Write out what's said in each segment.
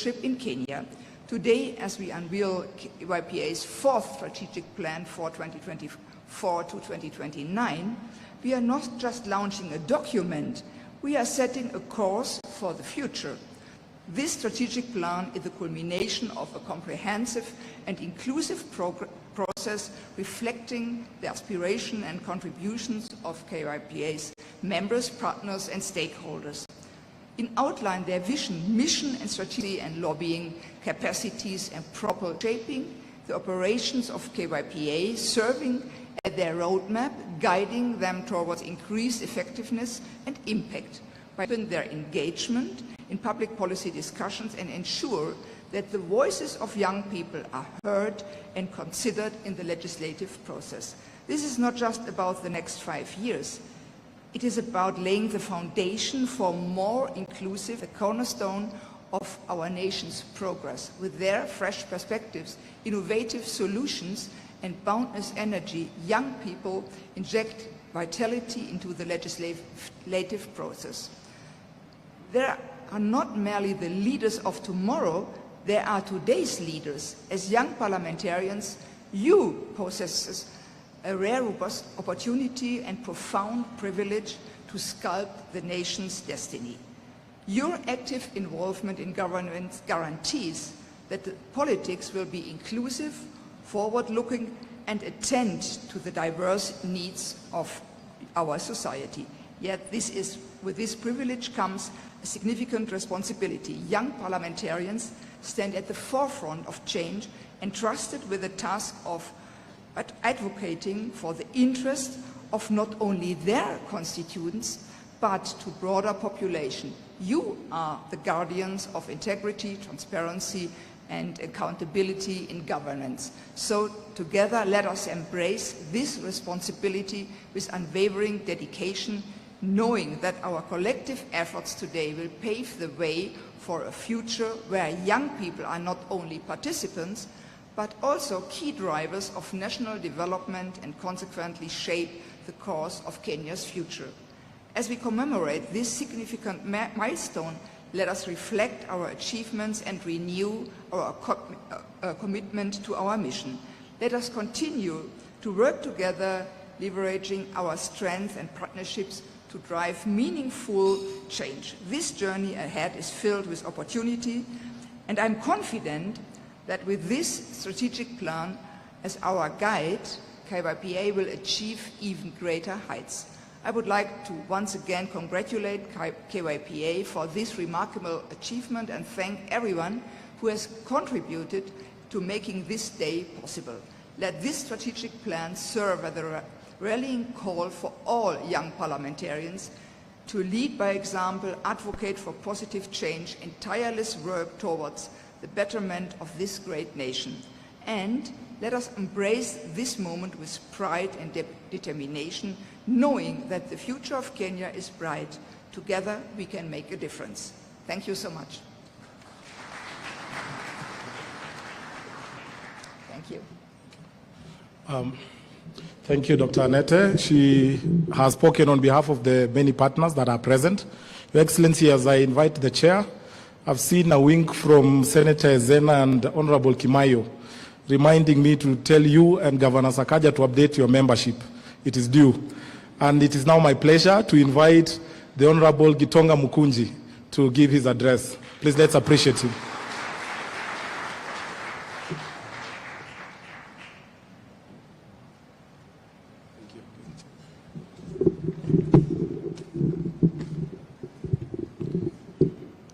in Kenya. Today, as we unveil KYPA's fourth strategic plan for 2024 to 2029, we are not just launching a document, we are setting a course for the future. This strategic plan is the culmination of a comprehensive and inclusive process reflecting the aspiration and contributions of KYPA's members, partners and stakeholders. In outline their vision, mission and strategy and lobbying capacities and proper shaping the operations of KYPA, serving as their roadmap, guiding them towards increased effectiveness and impact by their engagement in public policy discussions and ensure that the voices of young people are heard and considered in the legislative process. This is not just about the next 5 years. It is about laying the foundation for more inclusive, a cornerstone of our nation's progress. With their fresh perspectives, innovative solutions and boundless energy, young people inject vitality into the legislative process. They are not merely the leaders of tomorrow, they are today's leaders. As young parliamentarians, you possess a rare opportunity and profound privilege to sculpt the nation's destiny. Your active involvement in governance guarantees that the politics will be inclusive, forward-looking, and attend to the diverse needs of our society. Yet with this privilege comes a significant responsibility. Young parliamentarians stand at the forefront of change, entrusted with the task of advocating for the interest of not only their constituents, but to broader population. You are the guardians of integrity, transparency, and accountability in governance. So together, let us embrace this responsibility with unwavering dedication, knowing that our collective efforts today will pave the way for a future where young people are not only participants, but also key drivers of national development and consequently shape the course of Kenya's future. As we commemorate this significant milestone, let us reflect our achievements and renew our commitment to our mission. Let us continue to work together, leveraging our strengths and partnerships to drive meaningful change. This journey ahead is filled with opportunity, and I'm confident that with this strategic plan as our guide, KYPA will achieve even greater heights. I would like to once again congratulate KYPA for this remarkable achievement and thank everyone who has contributed to making this day possible. Let this strategic plan serve as a rallying call for all young parliamentarians to lead by example, advocate for positive change, and tireless work towards the betterment of this great nation. And let us embrace this moment with pride and determination, knowing that the future of Kenya is bright. Together we can make a difference. Thank you so much. Thank you. Thank you, Dr. Annette. She has spoken on behalf of the many partners that are present. Your Excellency, as I invite the chair, I've seen a wink from Senator Zena and Honorable Kimayo, reminding me to tell you and Governor Sakaja to update your membership. It is due. And it is now my pleasure to invite the Honorable Gitonga Mukunji to give his address. Please, let's appreciate him.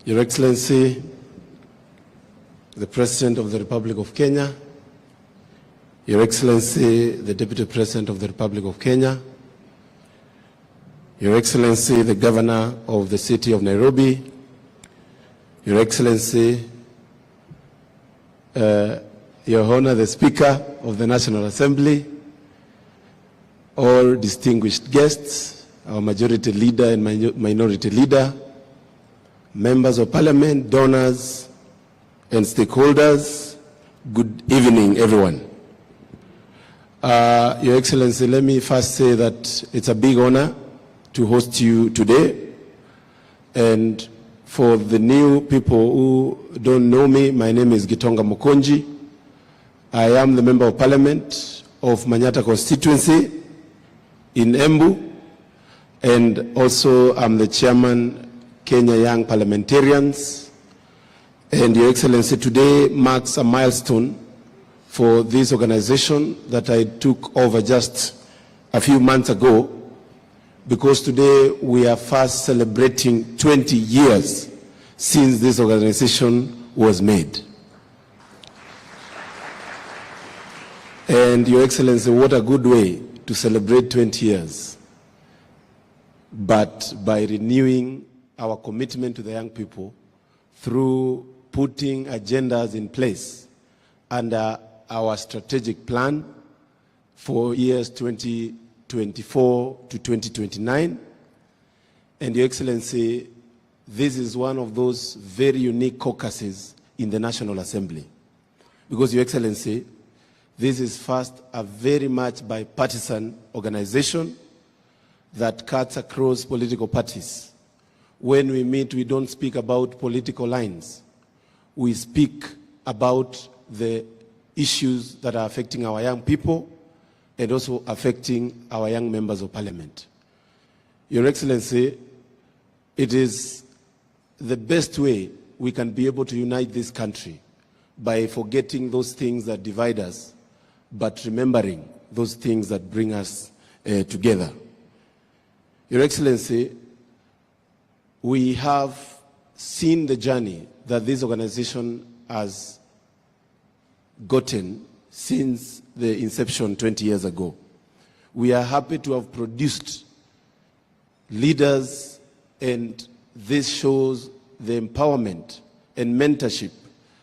Your Excellency, the President of the Republic of Kenya, Your Excellency, the Deputy President of the Republic of Kenya, Your Excellency, the Governor of the City of Nairobi, Your Excellency, Your Honor, the Speaker of the National Assembly, all distinguished guests, our Majority Leader and Minority Leader, Members of Parliament, donors, and stakeholders, good evening, everyone. Your Excellency, let me first say that it's a big honor to host you today. And For the new people who don't know me, my name is Gitonga Mukonji. I am the Member of Parliament of Manyata constituency in Embu, and also I'm the Chairman, Kenya Young Parliamentarians. And Your Excellency, today marks a milestone for this organization that I took over just a few months ago, because today we are fast celebrating 20 years since this organization was made. And Your Excellency, what a good way to celebrate 20 years, but by renewing our commitment to the young people through putting agendas in place under our strategic plan for years 2024 to 2029. And Your Excellency, this is one of those very unique caucuses in the National Assembly. Because, Your Excellency, this is first a very much bipartisan organization that cuts across political parties. When we meet, we don't speak about political lines. We speak about the issues that are affecting our young people and also affecting our young members of parliament. Your Excellency, it is the best way we can be able to unite this country by forgetting those things that divide us, but remembering those things that bring us together. Your Excellency, we have seen the journey that this organization has gotten since the inception 20 years ago. We are happy to have produced leaders, and this shows the empowerment and mentorship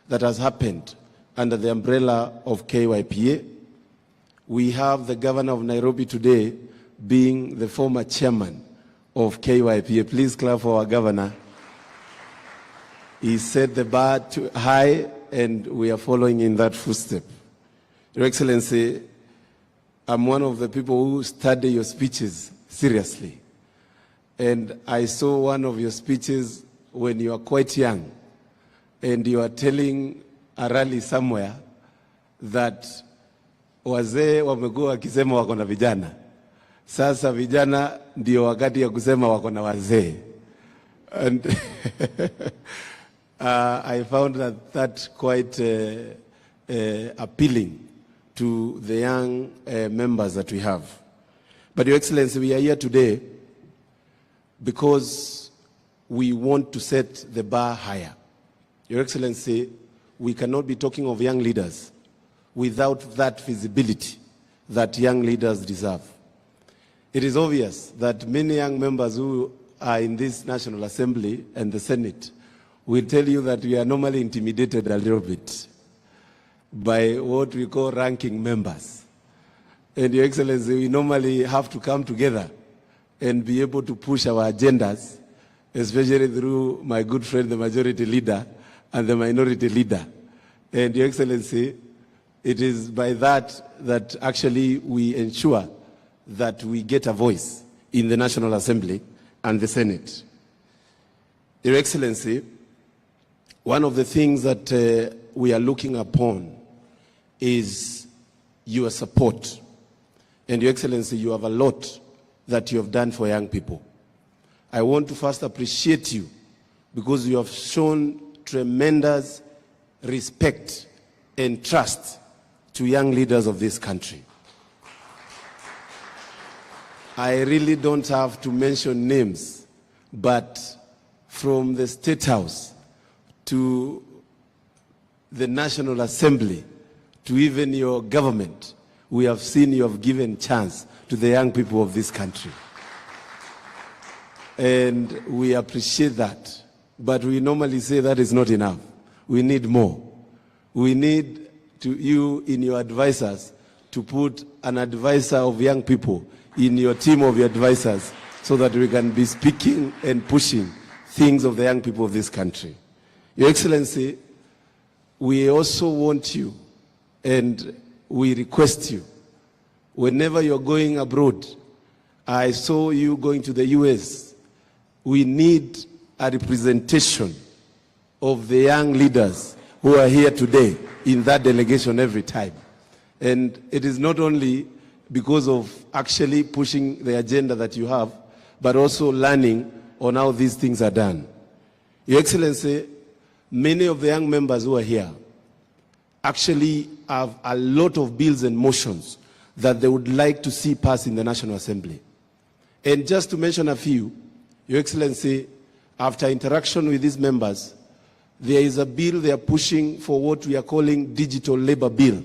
that has happened under the umbrella of KYPA. We have the governor of Nairobi today being the former chairman of KYPA. Please clap for our governor. He set the bar too high, and we are following in that footstep. Your Excellency, I'm one of the people who study your speeches seriously. And I saw one of your speeches when you were quite young, and you are telling a rally somewhere that wazee wamekuwa wakisema wako na vijana. Sasa vijana ndio wakati ya kusema wako na wazee. And I found that quite appealing to the young members that we have. But Your Excellency, we are here today because we want to set the bar higher. Your Excellency, we cannot be talking of young leaders without that visibility that young leaders deserve. It is obvious that many young members who are in this National Assembly and the Senate will tell you that we are normally intimidated a little bit by what we call ranking members. And Your Excellency, we normally have to come together and be able to push our agendas, especially through my good friend, the majority leader, and the minority leader. And Your Excellency, it is by that actually we ensure that we get a voice in the National Assembly and the Senate. Your Excellency, one of the things that we are looking upon is your support. And Your Excellency, you have a lot that you have done for young people. I want to first appreciate you because you have shown tremendous respect and trust to young leaders of this country. I really don't have to mention names, but from the State House to the National Assembly to even your government, we have seen you have given chance to the young people of this country. And we appreciate that. But we normally say that is not enough. We need more. We need you in your advisors to put an advisor of young people in your team of your advisors so that we can be speaking and pushing things of the young people of this country. Your Excellency, we also want you and we request you, whenever you're going abroad, I saw you going to the US, we need a representation of the young leaders who are here today in that delegation every time. And it is not only because of actually pushing the agenda that you have, but also learning on how these things are done. Your Excellency, many of the young members who are here actually have a lot of bills and motions that they would like to see pass in the National Assembly. And just to mention a few, Your Excellency, after interaction with these members, there is a bill they are pushing for what we are calling digital labor bill,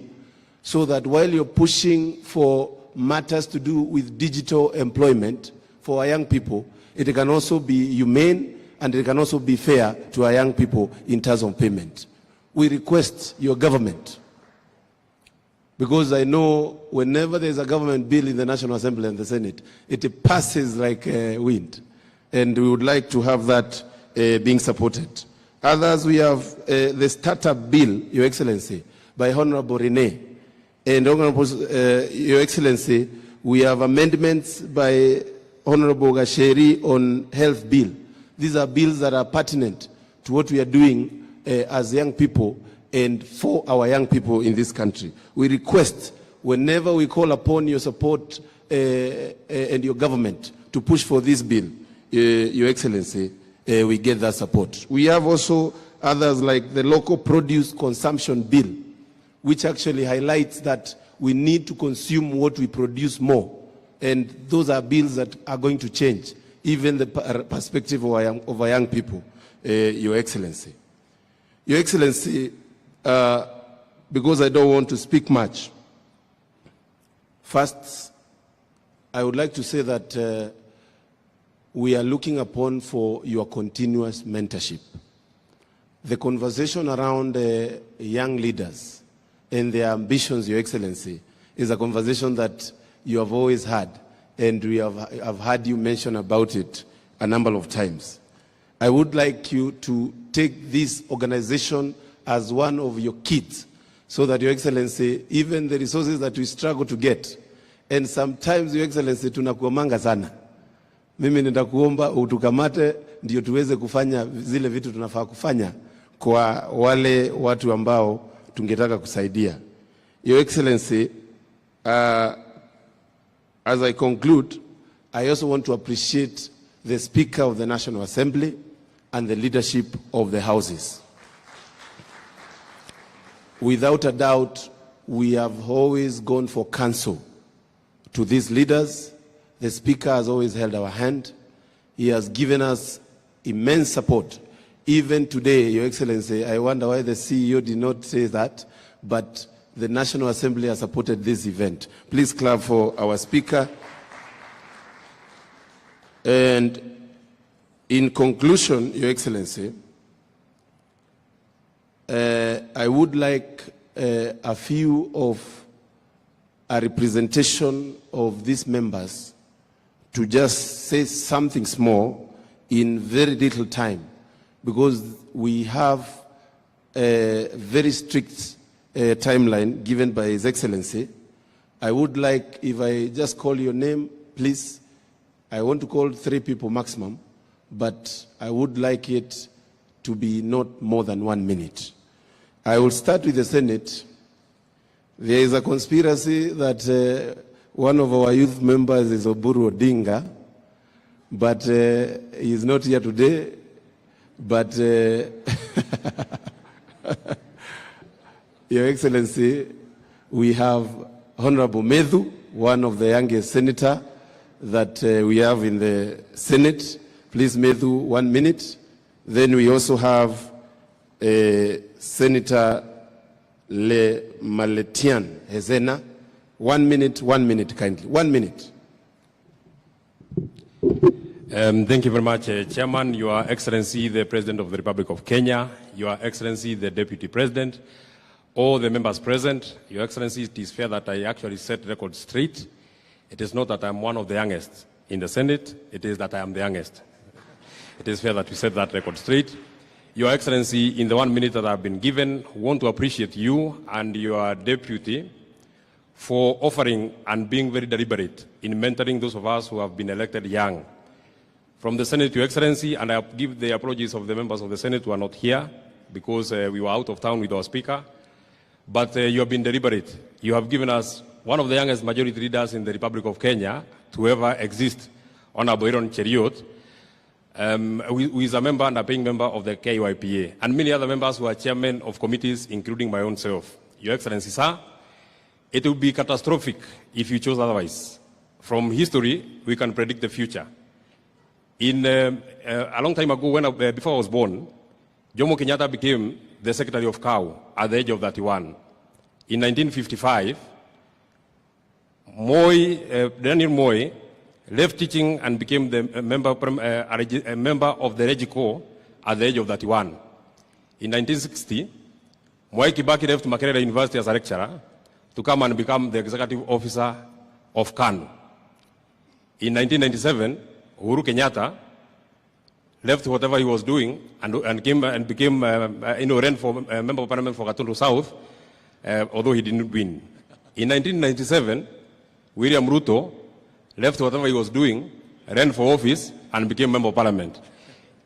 so that while you're pushing for matters to do with digital employment for our young people, it can also be humane and it can also be fair to our young people in terms of payment. We request your government, because I know whenever there's a government bill in the National Assembly and the Senate, it passes like wind. And we would like to have that being supported. Others, we have the startup bill, Your Excellency, by Honorable Rene. And Honorable, Your Excellency, we have amendments by Honorable Gachagua on health bill. These are bills that are pertinent to what we are doing as young people and for our young people in this country. We request, whenever we call upon your support and your government to push for this bill, Your Excellency, we get that support. We have also others like the local produce consumption bill, which actually highlights that we need to consume what we produce more. And those are bills that are going to change even the perspective of our young people, Your Excellency. Your Excellency, because I don't want to speak much, first, I would like to say that we are looking upon for your continuous mentorship. The conversation around young leaders and their ambitions, Your Excellency, is a conversation that you have always had, and we have heard you mention about it a number of times. I would like you to take this organization as one of your kids, so that, Your Excellency, even the resources that we struggle to get, and sometimes, Your Excellency, tunakuomanga sana. Mimi nitakuomba utukamate ndio tuweze kufanya zile vitu tunafaa kufanya kwa wale watu ambao tungetaka kusaidia. Your Excellency, as I conclude, I also want to appreciate the Speaker of the National Assembly and the leadership of the houses. Without a doubt, we have always gone for counsel to these leaders. The Speaker has always held our hand. He has given us immense support. Even today, Your Excellency, I wonder why the CEO did not say that, but the National Assembly has supported this event. Please clap for our Speaker. And in conclusion, Your Excellency, I would like a few of a representation of these members to just say something small in very little time, because we have a very strict timeline given by His Excellency. I would like, if I just call your name, please. I want to call 3 people maximum, but I would like it to be not more than 1 minute. I will start with the Senate. There is a conspiracy that one of our youth members is Oburu Odinga, but he is not here today. But Your Excellency, we have Honorable Medhu, one of the youngest senator that we have in the Senate. Please, Medhu, 1 minute. Then we also have Senator Le Maletian Hezena. 1 minute, kindly. 1 minute. Thank you very much, Chairman, Your Excellency, the President of the Republic of Kenya, Your Excellency, the Deputy President, all the members present. Your Excellency, it is fair that I actually set record straight. It is not that I'm one of the youngest in the Senate, it is that I am the youngest. It is fair that we set that record straight. Your Excellency, in the 1 minute that I've been given, I want to appreciate you and your deputy for offering and being very deliberate in mentoring those of us who have been elected young. From the Senate, Your Excellency, and I give the apologies of the members of the Senate who are not here because we were out of town with our Speaker. But you have been deliberate. You have given us one of the youngest majority leaders in the Republic of Kenya to ever exist, Honorable Aaron Cheriot, who is a member and a paying member of the KYPA, and many other members who are chairmen of committees, including my own self. Your Excellency, sir, it would be catastrophic if you chose otherwise. From history, we can predict the future. A long time ago, before I was born, Jomo Kenyatta became the Secretary of COW at the age of 31. In 1955, Daniel Moi left teaching and became a member of the Regico at the age of 31. In 1960, Mwai Kibaki left Makerere University as a lecturer to come and become the executive officer of KANU. In 1997, Uhuru Kenyatta left whatever he was doing and became ran for member of parliament for Gatundu South, although he didn't win. In 1997, William Ruto left whatever he was doing, ran for office, and became member of parliament.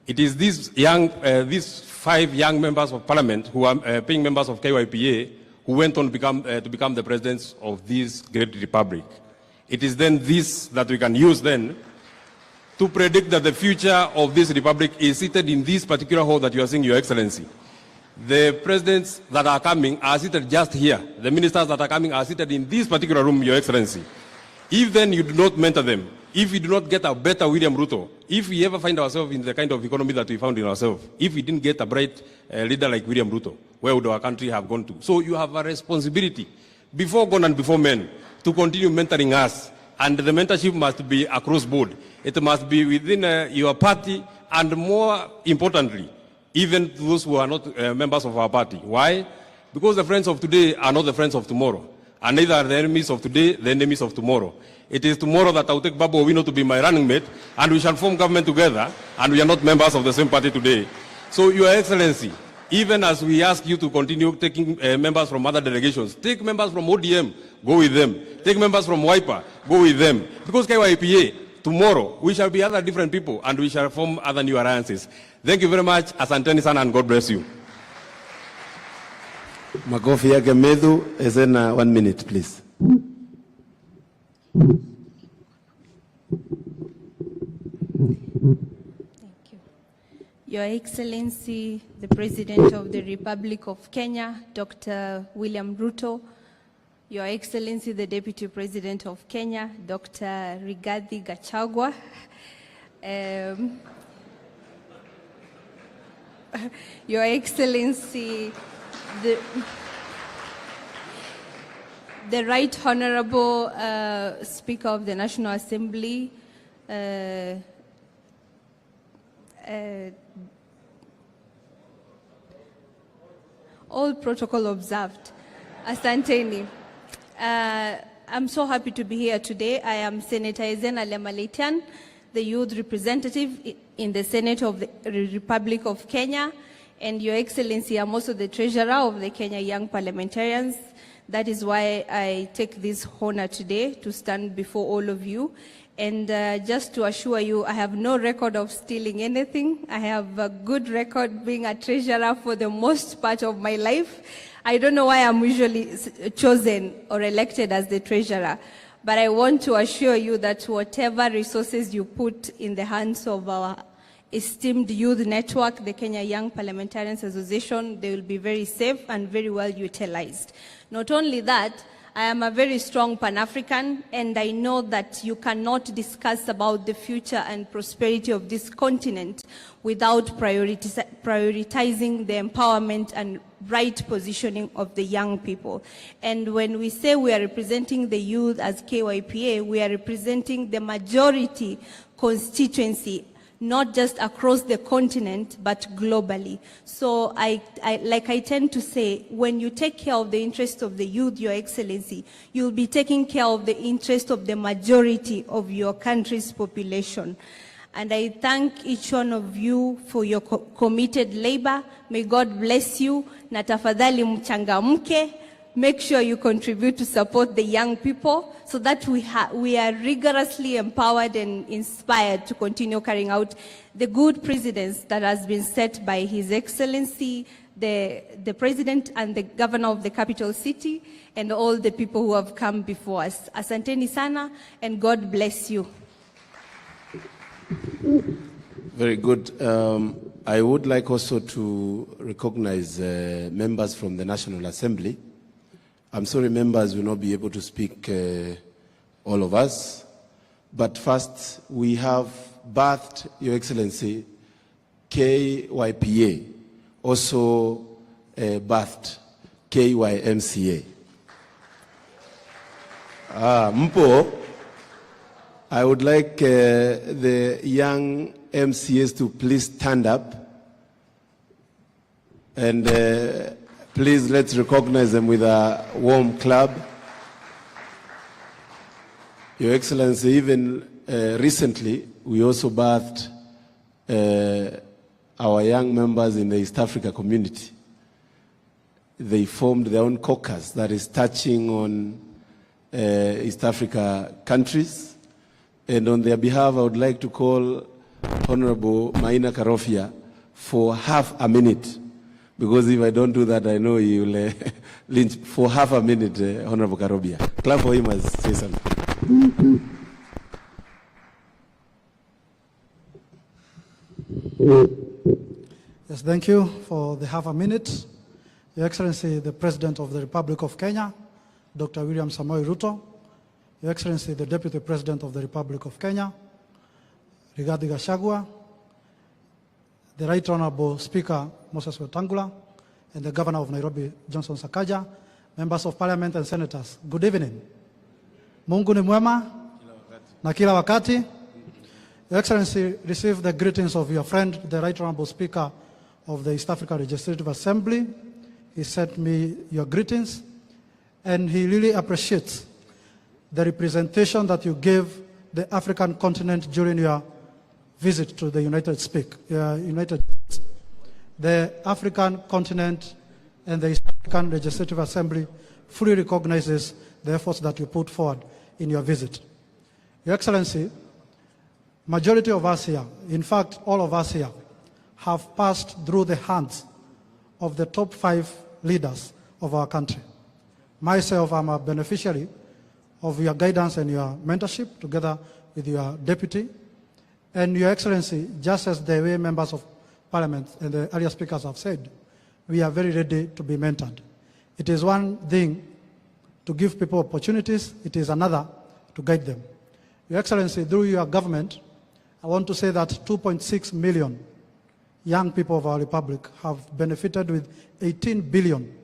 It is these 5 young members of parliament who are paying members of KYPA who went on to become the presidents of this great republic. It is then this that we can use then to predict that the future of this republic is seated in this particular hall that you are seeing, Your Excellency. The presidents that are coming are seated just here. The ministers that are coming are seated in this particular room, Your Excellency. If then you do not mentor them, if we do not get a better William Ruto, if we ever find ourselves in the kind of economy that we found in ourselves, if we didn't get a bright leader like William Ruto, where would our country have gone to? So you have a responsibility, before God and before men, to continue mentoring us. And the mentorship must be across board. It must be within your party, and more importantly, even those who are not members of our party. Why? Because the friends of today are not the friends of tomorrow. And neither are the enemies of today the enemies of tomorrow. It is tomorrow that I will take Babu Owino to be my running mate, and we shall form government together, and we are not members of the same party today. So, Your Excellency, even as we ask you to continue taking members from other delegations, take members from ODM, go with them. Take members from Wiper, go with them. Because KYPA, tomorrow, we shall be other different people, and we shall form other new alliances. Thank you very much. Asanteni sana, and God bless you. Makofi yake Medhu is in 1 minute, please. Thank you. Your Excellency, the President of the Republic of Kenya, Dr. William Ruto, Your Excellency, the Deputy President of Kenya, Dr. Rigathi Gachagua, Your Excellency, the Right Honorable Speaker of the National Assembly, all protocol observed. Asanteni. I'm so happy to be here today. I am Senator Ezena Lemaletian, the youth representative in the Senate of the Republic of Kenya. And Your Excellency, I'm also the treasurer of the Kenya Young Parliamentarians. That is why I take this honor today to stand before all of you. And just to assure you, I have no record of stealing anything. I have a good record being a treasurer for the most part of my life. I don't know why I'm usually chosen or elected as the treasurer, but I want to assure you that whatever resources you put in the hands of our esteemed youth network, the Kenya Young Parliamentarians Association, they will be very safe and very well utilized. Not only that, I am a very strong Pan-African, and I know that you cannot discuss about the future and prosperity of this continent without prioritizing the empowerment and right positioning of the young people. And when we say we are representing the youth as KYPA, we are representing the majority constituency, not just across the continent, but globally. So like I tend to say, when you take care of the interest of the youth, Your Excellency, you'll be taking care of the interest of the majority of your country's population. And I thank each one of you for your committed labor. May God bless you. Na tafadhali mchangamke. make sure you contribute to support the young people so that we are rigorously empowered and inspired to continue carrying out the good precedents that has been set by His Excellency, the President and the Governor of the capital city, and all the people who have come before us. Asanteni sana, and God bless you. Very good. I would like also to recognize members from the National Assembly. I'm sorry members will not be able to speak, all of us. But first, we have birthed, Your Excellency, KYPA, also birthed KYMCA. Mpo, I would like the young MCAs to please stand up, and please let's recognize them with a warm clap. Your Excellency, even recently we also birthed our young members in the East Africa community. They formed their own caucus that is touching on East Africa countries. And on their behalf, I would like to call Honorable Maina Karofia for half a minute. Because if I don't do that, I know he will lynch for half a minute, Honorable Karofia. Clap for him as say something. Yes, thank you for the half a minute. Your Excellency, the President of the Republic of Kenya, Dr. William Samoei Ruto, Your Excellency, the Deputy President of the Republic of Kenya, Rigathi Gachagua, the Right Honorable Speaker Moses Wetangula, and the Governor of Nairobi, Johnson Sakaja, members of Parliament and Senators, good evening. Mungu ni mwema na kila wakati. Your Excellency, receive the greetings of your friend, the Right Honorable Speaker of the East Africa Legislative Assembly. He sent me your greetings, and he really appreciates the representation that you gave the African continent during your visit to the United States. The African continent and the East African Legislative Assembly fully recognizes the efforts that you put forward in your visit. Your Excellency, majority of us here, in fact, all of us here, have passed through the hands of the top 5 leaders of our country. Myself, I'm a beneficiary of your guidance and your mentorship, together with your deputy. And Your Excellency, just as the way members of Parliament and the earlier speakers have said, we are very ready to be mentored. It is one thing to give people opportunities, it is another to guide them. Your Excellency, through your government, I want to say that 2.6 million young people of our republic have benefited with 18 billion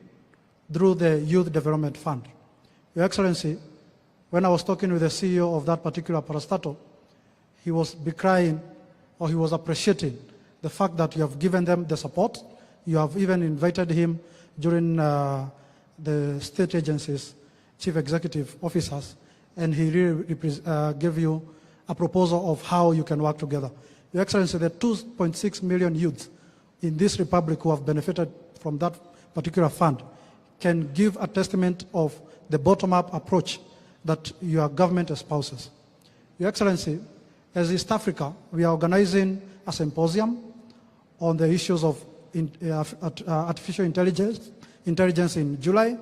through the Youth Development Fund. Your Excellency, when I was talking with the CEO of that particular parastatal, he was decrying, or he was appreciating the fact that you have given them the support. You have even invited him during the state agencies, chief executive officers, and he really gave you a proposal of how you can work together. Your Excellency, the 2.6 million youths in this republic who have benefited from that particular fund can give a testament of the bottom-up approach that your government espouses. Your Excellency, as East Africa, we are organizing a symposium on the issues of artificial intelligence in July,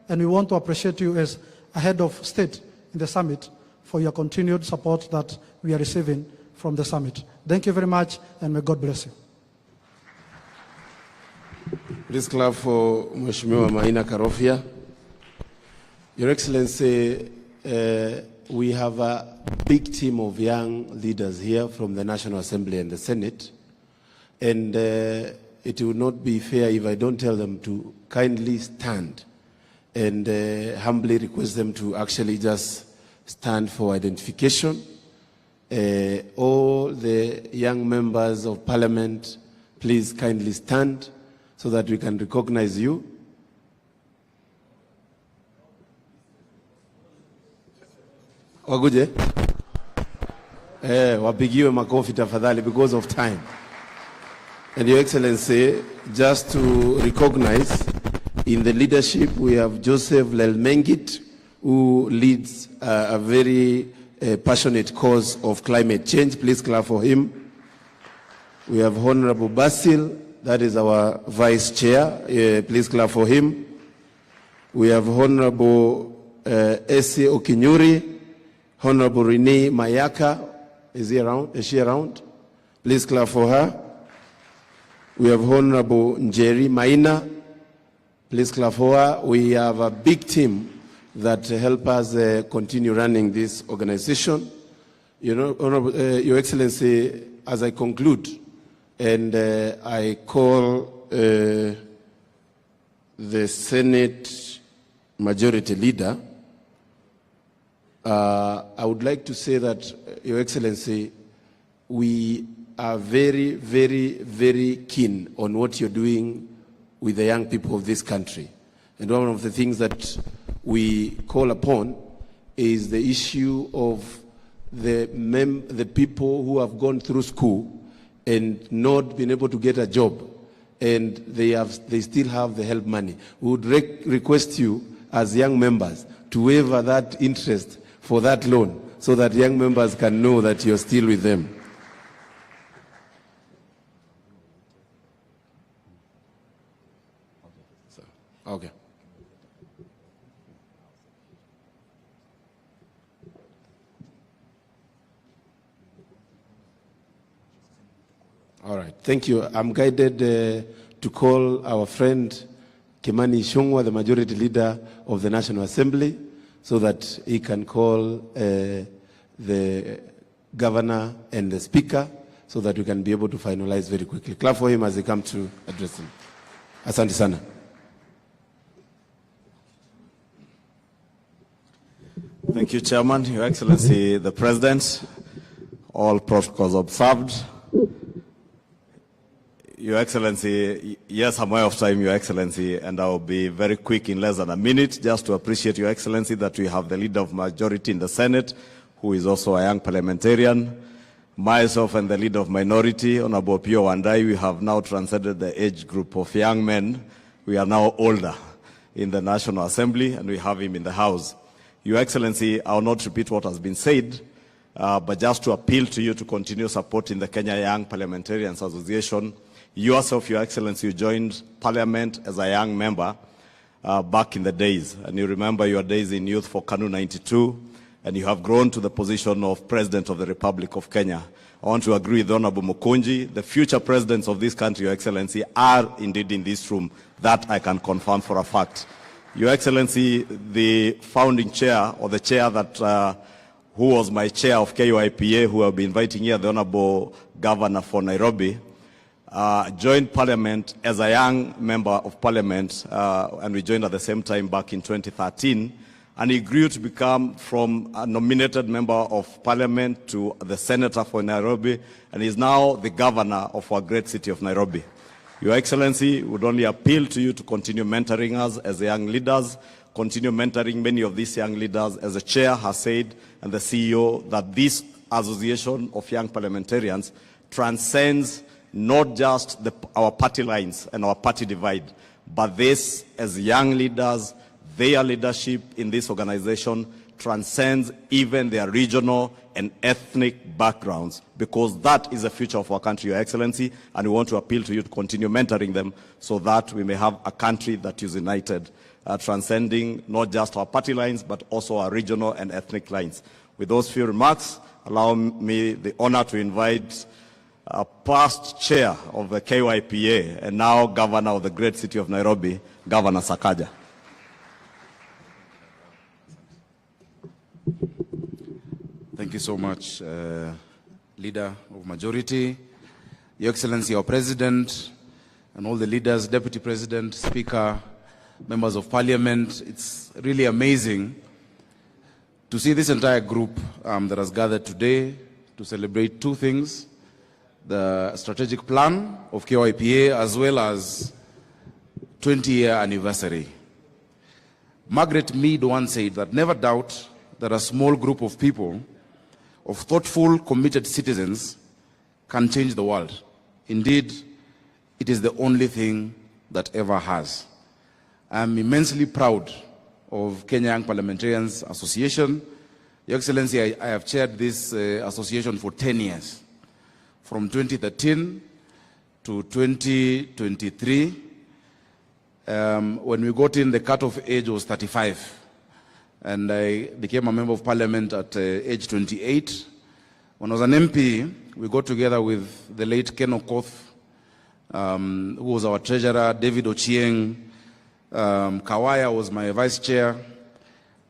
and we want to appreciate you as a head of state in the summit for your continued support that we are receiving from the summit. Thank you very much, and may God bless you. Please clap for Mheshimiwa Maina Karofia. Your Excellency, we have a big team of young leaders here from the National Assembly and the Senate, and it would not be fair if I don't tell them to kindly stand and humbly request them to actually just stand for identification. All the young members of Parliament, please kindly stand so that we can recognize you. Waguje? Wapigiwe makofi tafadhali because of time. And Your Excellency, just to recognize, In the leadership, we have Joseph Lelmengit, who leads a very passionate cause of climate change. Please clap for him. We have Honorable Basil, that is our Vice Chair. Please clap for him. We have Honorable Esi Okinyuri, Honorable Renee Mayaka. Is he around? Is she around? Please clap for her. We have Honorable Njeri Maina. Please clap for her. We have a big team that help us continue running this organization. You know, Honorable, Your Excellency, as I conclude, and I call the Senate Majority Leader, I would like to say that, Your Excellency, we are very, very, very keen on what you're doing with the young people of this country. And one of the things that we call upon is the issue of the people who have gone through school and not been able to get a job, and they still have the help money. We would request you as young members to waive that interest for that loan so that young members can know that you're still with them. Okay. All right. Thank you. I'm guided to call our friend Kimani Ichung'wah, the Majority Leader of the National Assembly, so that he can call the Governor and the Speaker so that we can be able to finalize very quickly. Clap for him as he comes to address him. Asante sana. Thank you, Chairman, Your Excellency, the President, all protocols observed. Your Excellency, yes, I'm aware of time, Your Excellency, and I'll be very quick in less than a minute, just to appreciate, Your Excellency, that we have the Leader of Majority in the Senate, who is also a young parliamentarian. Myself and the Leader of Minority, Honorable Pio Wandai, we have now transcended the age group of young men. We are now older in the National Assembly, and we have him in the House. Your Excellency, I will not repeat what has been said, but just to appeal to you to continue supporting the Kenya Young Parliamentarians Association. Yourself, Your Excellency, you joined Parliament as a young member back in the days, and you remember your days in youth for KANU 92, and you have grown to the position of President of the Republic of Kenya. I want to agree with Honorable Mukunji. The future presidents of this country, Your Excellency, are indeed in this room. That I can confirm for a fact. Your Excellency, the founding chair, or the chair that, who was my chair of KYPA, who I'll be inviting here, the Honorable Governor for Nairobi, joined Parliament as a young member of Parliament, and we joined at the same time back in 2013, and he grew to become from a nominated member of Parliament to the Senator for Nairobi, and is now the Governor of our great city of Nairobi. Your Excellency, would only appeal to you to continue mentoring us as young leaders, continue mentoring many of these young leaders, as the Chair has said, and the CEO, that this association of young parliamentarians transcends not just our party lines and our party divide, but this, as young leaders, their leadership in this organization transcends even their regional and ethnic backgrounds, because that is the future of our country, Your Excellency, and we want to appeal to you to continue mentoring them so that we may have a country that is united, transcending not just our party lines, but also our regional and ethnic lines. With those few remarks, allow me the honor to invite a past chair of the KYPA and now Governor of the great city of Nairobi, Governor Sakaja. Thank you so much, Leader of Majority, Your Excellency, our President, and all the leaders, Deputy President, Speaker, Members of Parliament. It's really amazing to see this entire group that has gathered today to celebrate two things: the strategic plan of KYPA as well as 20-year anniversary. Margaret Mead once said that never doubt that a small group of people, of thoughtful, committed citizens, can change the world. Indeed, it is the only thing that ever has. I'm immensely proud of Kenya Young Parliamentarians Association. Your Excellency, I have chaired this association for 10 years, from 2013 to 2023. When we got in, the cutoff age was 35. And I became a member of parliament at age 28. When I was an MP, we got together with the late Ken Okoth, who was our treasurer, David Ochieng, Kawaya was my vice chair,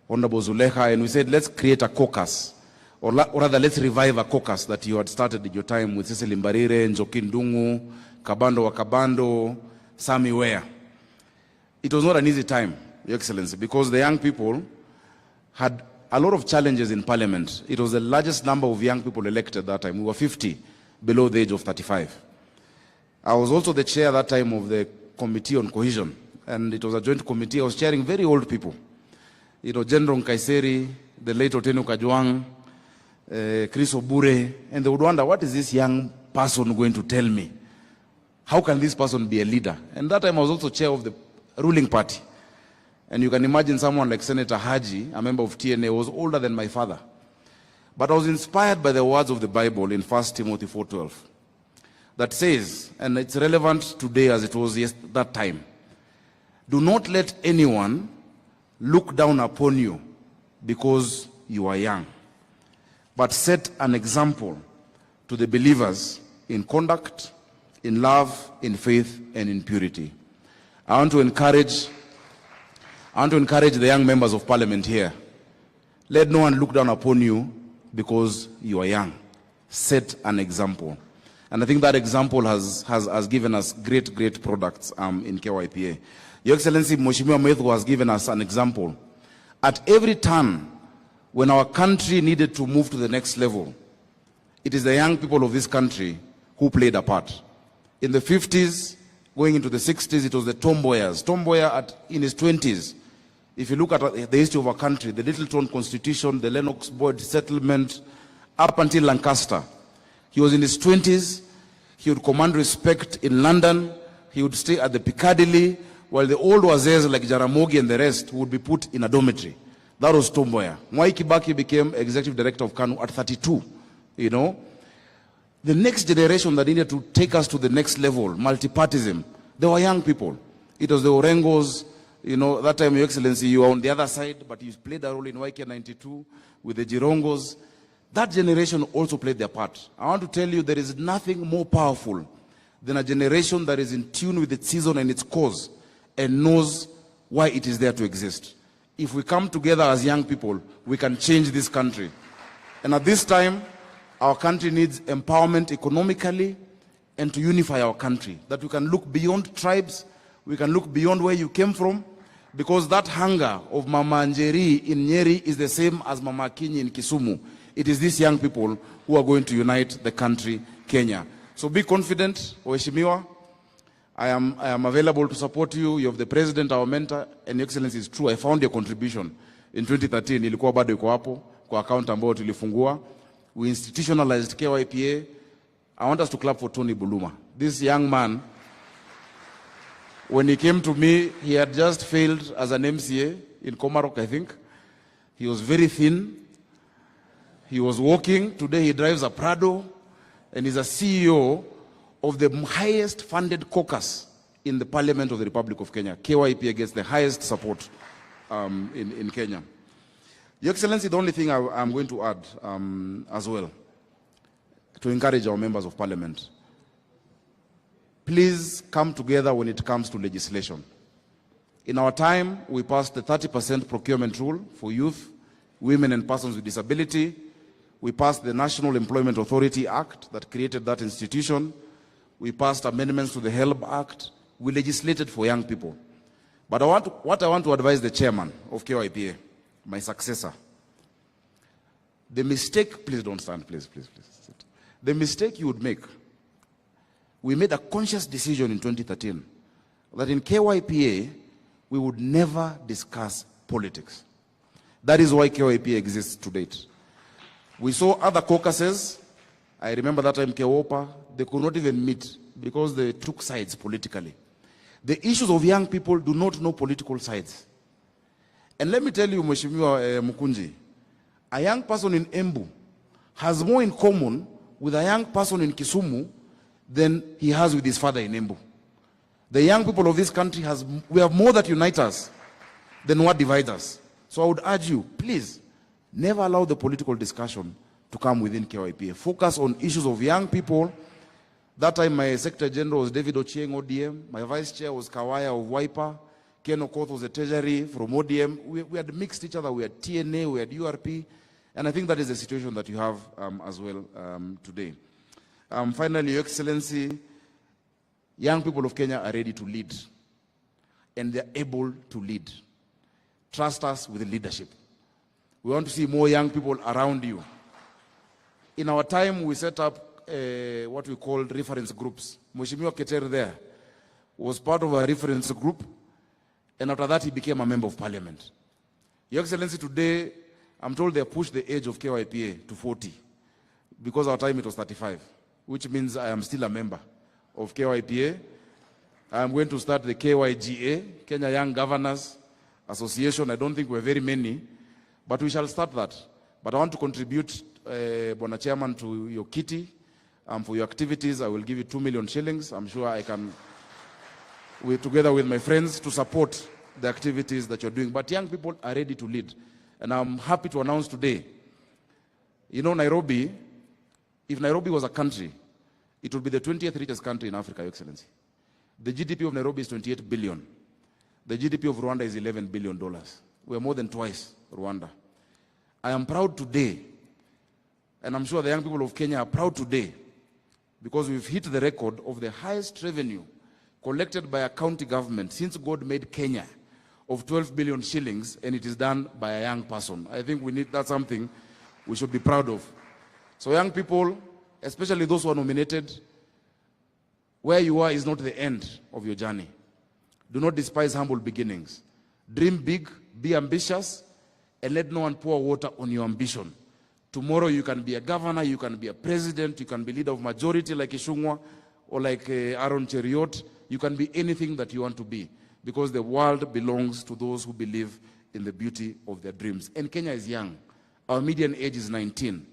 Honorable Zuleha, and we said, let's create a caucus, or rather, let's revive a caucus that you had started in your time with Cecily Mbarire, Njoki Ndung'u, Kabando wa Kabando, Sami Wea. It was not an easy time, Your Excellency, because the young people had a lot of challenges in parliament. It was the largest number of young people elected that time. We were 50 below the age of 35. I was also the chair that time of the Committee on Cohesion, and it was a joint committee. I was chairing very old people. You know, General Nkaiseri, the late Otenyo Kajwang, Chris Obure, and they would wonder, what is this young person going to tell me? How can this person be a leader? And that time I was also chair of the ruling party. And you can imagine someone like Senator Haji, a member of TNA, was older than my father. But I was inspired by the words of the Bible in 1 Timothy 4:12 that says, and it's relevant today as it was that time, do not let anyone look down upon you because you are young, but set an example to the believers in conduct, in love, in faith, and in purity. I want to encourage the young members of parliament here. Let no one look down upon you because you are young. Set an example. And I think that example has given us great products in KYPA. Your Excellency, Mheshimiwa Methu has given us an example. At every turn, when our country needed to move to the next level, it is the young people of this country who played a part. In the 50s, going into the 60s, it was the tomboyers. Tomboya in his 20s. If you look at the history of our country, the Littleton Constitution, the Lennox Boyd Settlement, up until Lancaster, he was in his 20s. He would command respect in London. He would stay at the Piccadilly, while the old wazers like Jaramogi and the rest would be put in a dormitory. That was Tomboya. Mwai Kibaki became executive director of KANU at 32. You know, the next generation that needed to take us to the next level, multipartism, they were young people. It was the Orengos. You know, that time, Your Excellency, you were on the other side, but you played a role in YK 92 with the Jirongos. That generation also played their part. I want to tell you, there is nothing more powerful than a generation that is in tune with its season and its cause and knows why it is there to exist. If we come together as young people, we can change this country. And at this time, our country needs empowerment economically and to unify our country, that we can look beyond tribes, we can look beyond where you came from, because that hunger of Mama Njeri in Nyeri is the same as Mama Akinyi in Kisumu. It is these young people who are going to unite the country, Kenya. So be confident, Waheshimiwa. I am available to support you. You have the president, our mentor, and Your Excellency, is true. I found your contribution in 2013. Ilikuwa bado iko hapo kwa account ambayo tulifungua. We institutionalized KYPA. I want us to clap for Tony Buluma. This young man, when he came to me, he had just failed as an MCA in Komarok, I think. He was very thin. He was walking. Today he drives a Prado and is a CEO of the highest funded caucus in the Parliament of the Republic of Kenya. KYPA gets the highest support in Kenya. Your Excellency, the only thing I'm going to add as well, to encourage our members of Parliament, please come together when it comes to legislation. In our time, we passed the 30% procurement rule for youth, women and persons with disability. We passed the National Employment Authority Act that created that institution. We passed amendments to the HELB Act. We legislated for young people. But what I want to advise the chairman of KYPA, my successor, the mistake, please don't stand, please. The mistake you would make, we made a conscious decision in 2013 that in KYPA, we would never discuss politics. That is why KYPA exists to date. We saw other caucuses. I remember that time Kewopa, they could not even meet because they took sides politically. The issues of young people do not know political sides. And let me tell you, Mheshimiwa Mukunji, a young person in Embu has more in common with a young person in Kisumu than he has with his father in Embu. The young people of this country, we have more that unite us than what divides us. So I would urge you, please, never allow the political discussion to come within KYPA. Focus on issues of young people. That time my Secretary General was David Ochieng, ODM. My Vice Chair was Kawaya of Wiper. Ken Okoth was the Treasury from ODM. We had mixed each other. We had TNA, we had URP. And I think that is the situation that you have as well today. Finally, Your Excellency, young people of Kenya are ready to lead. And they're able to lead. Trust us with leadership. We want to see more young people around you. In our time, we set up what we call reference groups. Mheshimiwa Keter there was part of a reference group, and after that he became a member of parliament. Your Excellency, today I'm told they have pushed the age of KYPA to 40, because our time it was 35, which means I am still a member of KYPA. I am going to start the KYGA, Kenya Young Governors Association. I don't think we're very many, but we shall start that. But I want to contribute, Bwana Chairman, to your kitty. For your activities, I will give you 2 million shillings. I'm sure I can, together with my friends, to support the activities that you're doing. But young people are ready to lead. And I'm happy to announce today, you know, Nairobi, if Nairobi was a country, it would be the 20th richest country in Africa, Your Excellency. The GDP of Nairobi is 28 billion. The GDP of Rwanda is $11 billion. We're more than twice Rwanda. I am proud today, and I'm sure the young people of Kenya are proud today, because we've hit the record of the highest revenue collected by a county government since God made Kenya, of 12 billion shillings, and it is done by a young person. I think that's something we should be proud of. So young people, especially those who are nominated, where you are is not the end of your journey. Do not despise humble beginnings. Dream big, be ambitious, and let no one pour water on your ambition. Tomorrow you can be a governor, you can be a president, you can be leader of majority like Ishungwa or like Aaron Cheriot. You can be anything that you want to be, because the world belongs to those who believe in the beauty of their dreams. And Kenya is young. Our median age is 19.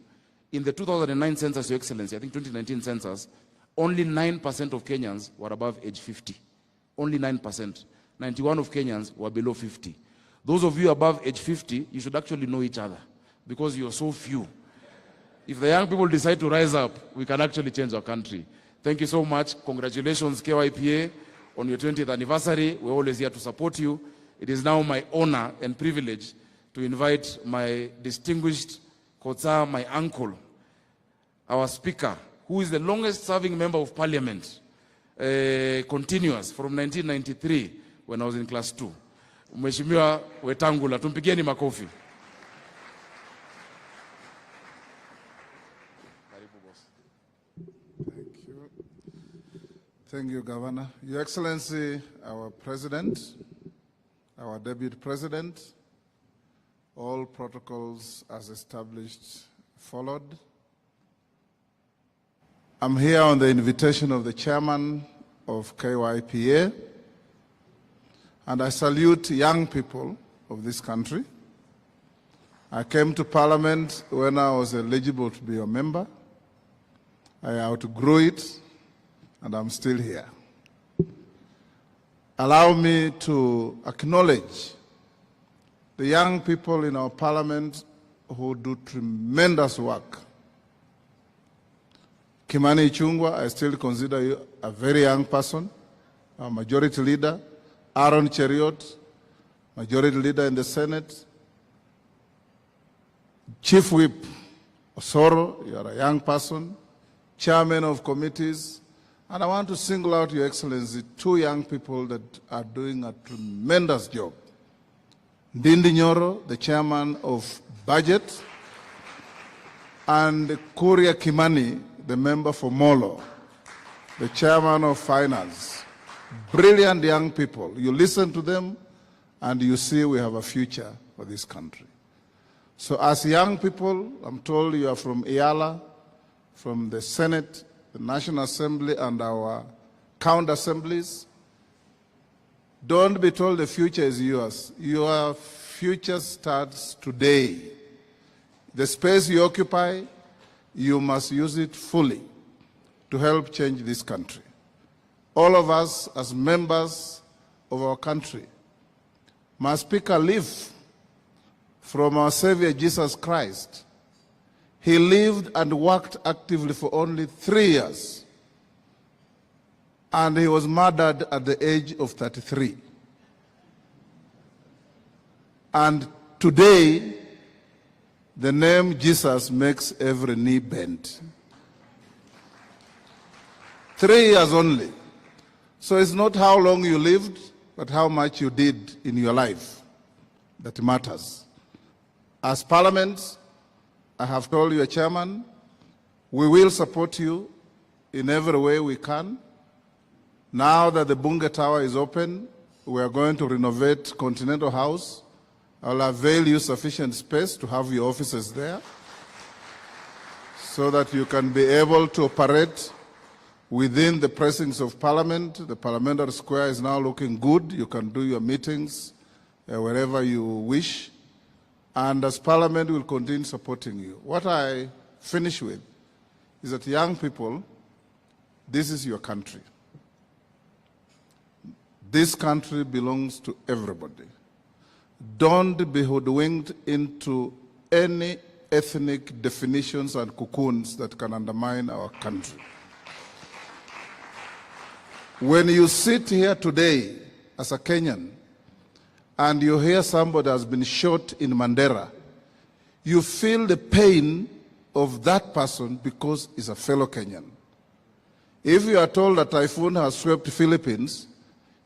In the 2009 census, Your Excellency, I think 2019 census, only 9% of Kenyans were above age 50. Only 9%. 91% of Kenyans were below 50. Those of you above age 50, you should actually know each other, because you are so few. If the young people decide to rise up, we can actually change our country. Thank you so much. Congratulations, KYPA, on your 20th anniversary. We're always here to support you. It is now my honor and privilege to invite my distinguished Kotsa, my uncle, our speaker, who is the longest serving member of parliament, continuous from 1993 when I was in class 2. Mheshimiwa Wetangula, tumpigieni makofi. Thank you, Governor. Your Excellency, our President, our Deputy President, all protocols as established followed. I'm here on the invitation of the Chairman of KYPA, and I salute young people of this country. I came to Parliament when I was eligible to be a member. I outgrew it, and I'm still here. Allow me to acknowledge the young people in our Parliament who do tremendous work. Kimani Ichung'wah, I still consider you a very young person, a majority leader. Aaron Cheriot, majority leader in the Senate. Chief Whip Osoro, you are a young person. Chairman of committees. And I want to single out, Your Excellency, 2 young people that are doing a tremendous job. Ndindi Nyoro, the chairman of budget, and Kuria Kimani, the member for Molo, the chairman of finance. Brilliant young people. You listen to them and you see we have a future for this country. So as young people, I'm told you are from Iyala, from the Senate, the National Assembly, and our county assemblies. Don't be told the future is yours. Your future starts today. The space you occupy, you must use it fully to help change this country. All of us, as members of our country, must pick a leaf from our Savior Jesus Christ. He lived and worked actively for only 3 years, and he was murdered at the age of 33. And today, the name Jesus makes every knee bend. 3 years only. So it's not how long you lived, but how much you did in your life that matters. As Parliament, I have told your chairman, we will support you in every way we can. Now that the Bunge Tower is open, we are going to renovate Continental House. I'll avail you sufficient space to have your offices there so that you can be able to operate within the precincts of Parliament. The Parliamentary Square is now looking good. You can do your meetings wherever you wish. And as Parliament, we'll continue supporting you. What I finish with is that young people, this is your country. This country belongs to everybody. Don't be hoodwinked into any ethnic definitions and cocoons that can undermine our country. When you sit here today as a Kenyan and you hear somebody has been shot in Mandera, you feel the pain of that person because he's a fellow Kenyan. If you are told a typhoon has swept the Philippines,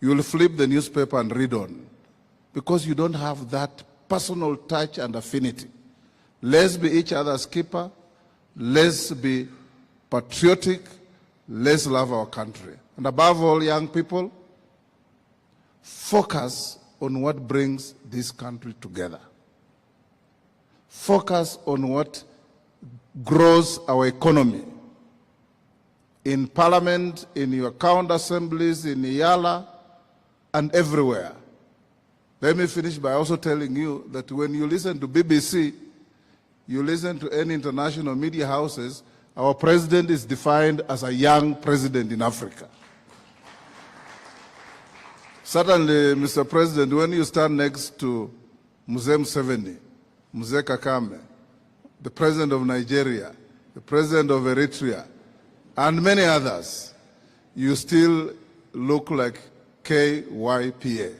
you will flip the newspaper and read on, because you don't have that personal touch and affinity. Let's be each other's keeper. Let's be patriotic. Let's love our country. And above all, young people, focus on what brings this country together. Focus on what grows our economy. In Parliament, in your county assemblies, in Yala, and everywhere. Let me finish by also telling you that when you listen to BBC, you listen to any international media houses, our president is defined as a young president in Africa. Certainly, Mr. President, when you stand next to Mzee Museveni, Mzee Kakame, the president of Nigeria, the president of Eritrea, and many others, you still look like KYPA.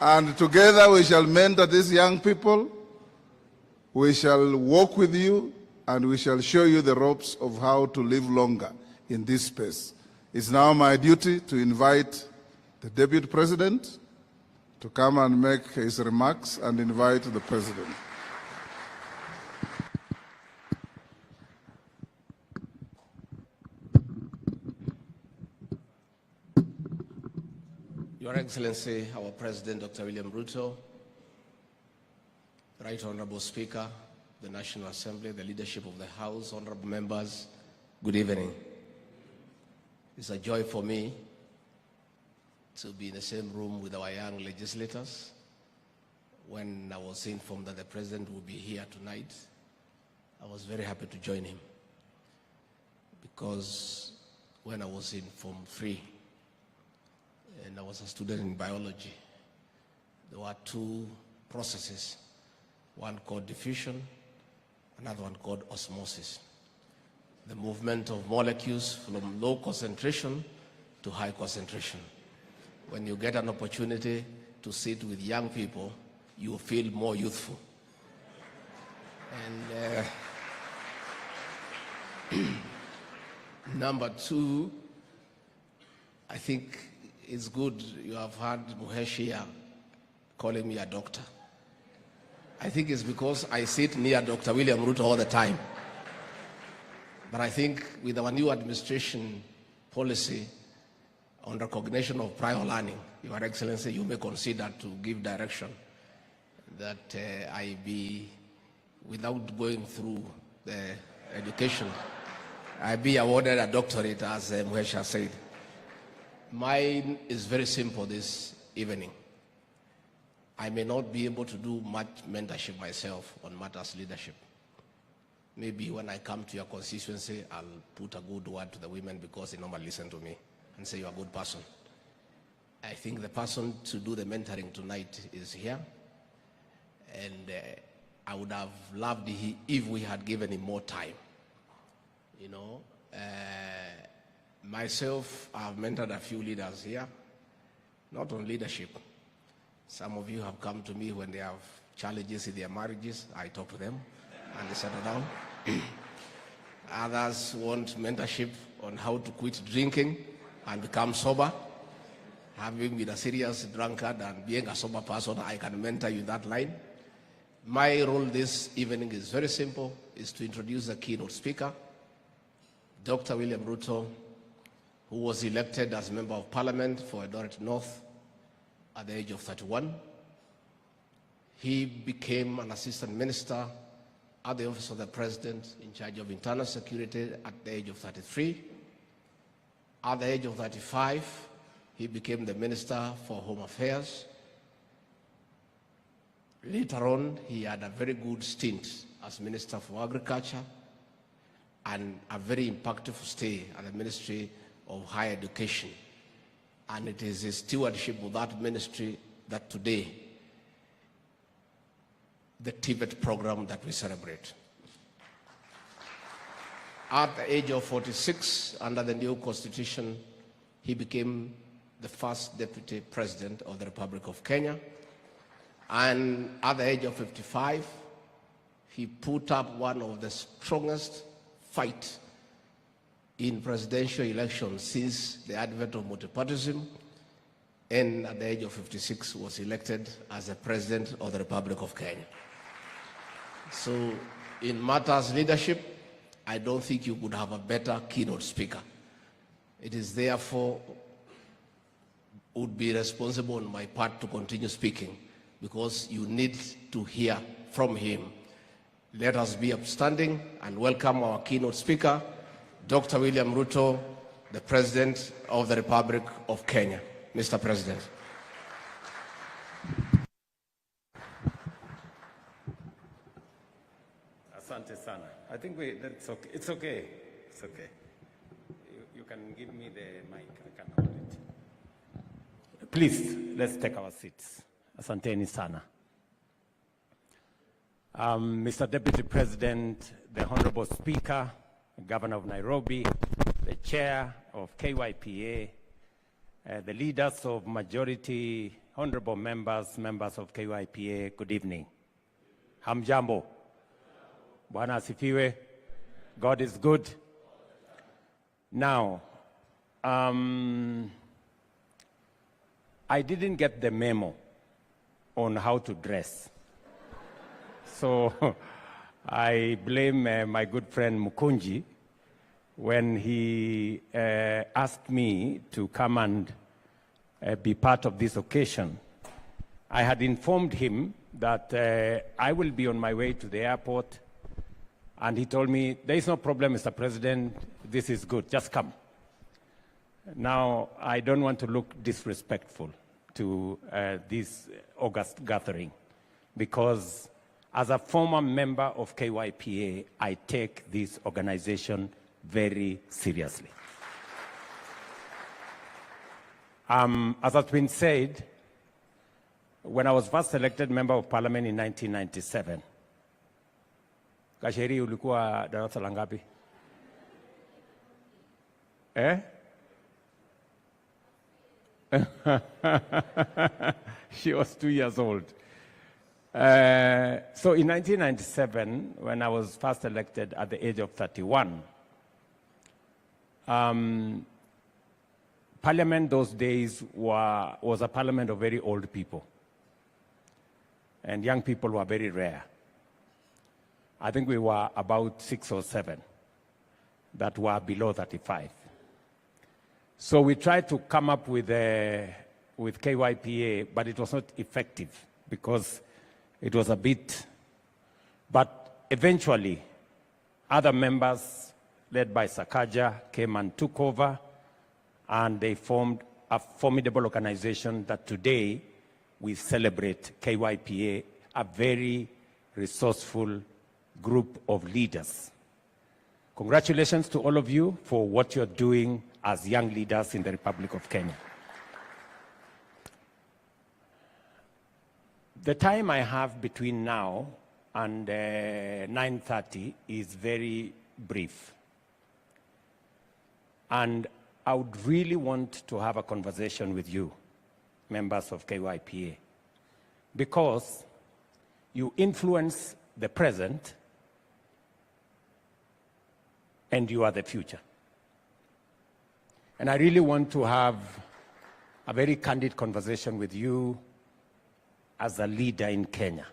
And together we shall mentor these young people, we shall walk with you, and we shall show you the ropes of how to live longer in this space. It's now my duty to invite the Deputy President to come and make his remarks and invite the President. Your Excellency, our President, Dr. William Ruto, Right Honorable Speaker, the National Assembly, the leadership of the House, honorable members, good evening. It's a joy for me to be in the same room with our young legislators. When I was informed that the President would be here tonight, I was very happy to join him, because when I was in Form 3 and I was a student in biology, there were two processes, one called diffusion, another one called osmosis. The movement of molecules from low concentration to high concentration. When you get an opportunity to sit with young people, you feel more youthful. And number two, I think it's good you have heard Muhesh here calling me a doctor. I think it's because I sit near Dr. William Ruto all the time. But I think with our new administration policy on recognition of prior learning, Your Excellency, you may consider to give direction that I be, without going through the education, I be awarded a doctorate, as Muhesh has said. Mine is very simple this evening. I may not be able to do much mentorship myself on matters leadership. Maybe when I come to your constituency, I'll put a good word to the women because they normally listen to me and say you're a good person. I think the person to do the mentoring tonight is here. And I would have loved if we had given him more time. You know, myself, I've mentored a few leaders here, not on leadership. Some of you have come to me when they have challenges in their marriages. I talk to them and they settle down. Others want mentorship on how to quit drinking and become sober. Having been a serious drunkard and being a sober person, I can mentor you in that line. My role this evening is very simple, is to introduce the keynote speaker, Dr. William Ruto, who was elected as Member of Parliament for Eldoret North at the age of 31. He became an assistant minister at the office of the President in charge of internal security at the age of 33. At the age of 35, he became the Minister for Home Affairs. Later on, he had a very good stint as Minister for Agriculture and a very impactful stay at the Ministry of Higher Education. And it is his stewardship of that ministry that today, the TVET program that we celebrate. At the age of 46, under the new constitution, he became the first deputy president of the Republic of Kenya. And at the age of 55, he put up one of the strongest fights in presidential elections since the advent of multipartyism, and at the age of 56 was elected as the president of the Republic of Kenya. So in matters leadership, I don't think you could have a better keynote speaker. It is therefore would be responsible on my part to continue speaking because you need to hear from him. Let us be upstanding and welcome our keynote speaker, Dr. William Ruto, the President of the Republic of Kenya. Mr. President. Asante sana. I think that's okay. It's okay. It's okay. You can give me the mic. I can hold it. Please, let's take our seats. Asanteni sana. Mr. Deputy President, the Honorable Speaker, Governor of Nairobi, the Chair of KYPA, the leaders of majority, honorable members, members of KYPA, good evening. Hamjambo. Bwana asifiwe. God is good. Now, I didn't get the memo on how to dress. So I blame my good friend Mukunji when he asked me to come and be part of this occasion. I had informed him that I will be on my way to the airport, and he told me, there is no problem, Mr. President, this is good, just come. Now, I don't want to look disrespectful to this August gathering, because as a former member of KYPA, I take this organization very seriously. As has been said, when I was first elected member of parliament in 1997, Kasheri ulikuwa darasa la ngapi? She was 2 years old. So in 1997, when I was first elected at the age of 31, Parliament those days was a parliament of very old people. And young people were very rare. I think we were about 6 or 7 that were below 35. So we tried to come up with KYPA, but it was not effective because it was a bit. But eventually, other members led by Sakaja came and took over, and they formed a formidable organization that today we celebrate, KYPA, a very resourceful group of leaders. Congratulations to all of you for what you're doing as young leaders in the Republic of Kenya. The time I have between now and 9:30 is very brief. And I would really want to have a conversation with you, members of KYPA, because you influence the present and you are the future. And I really want to have a very candid conversation with you as a leader in Kenya.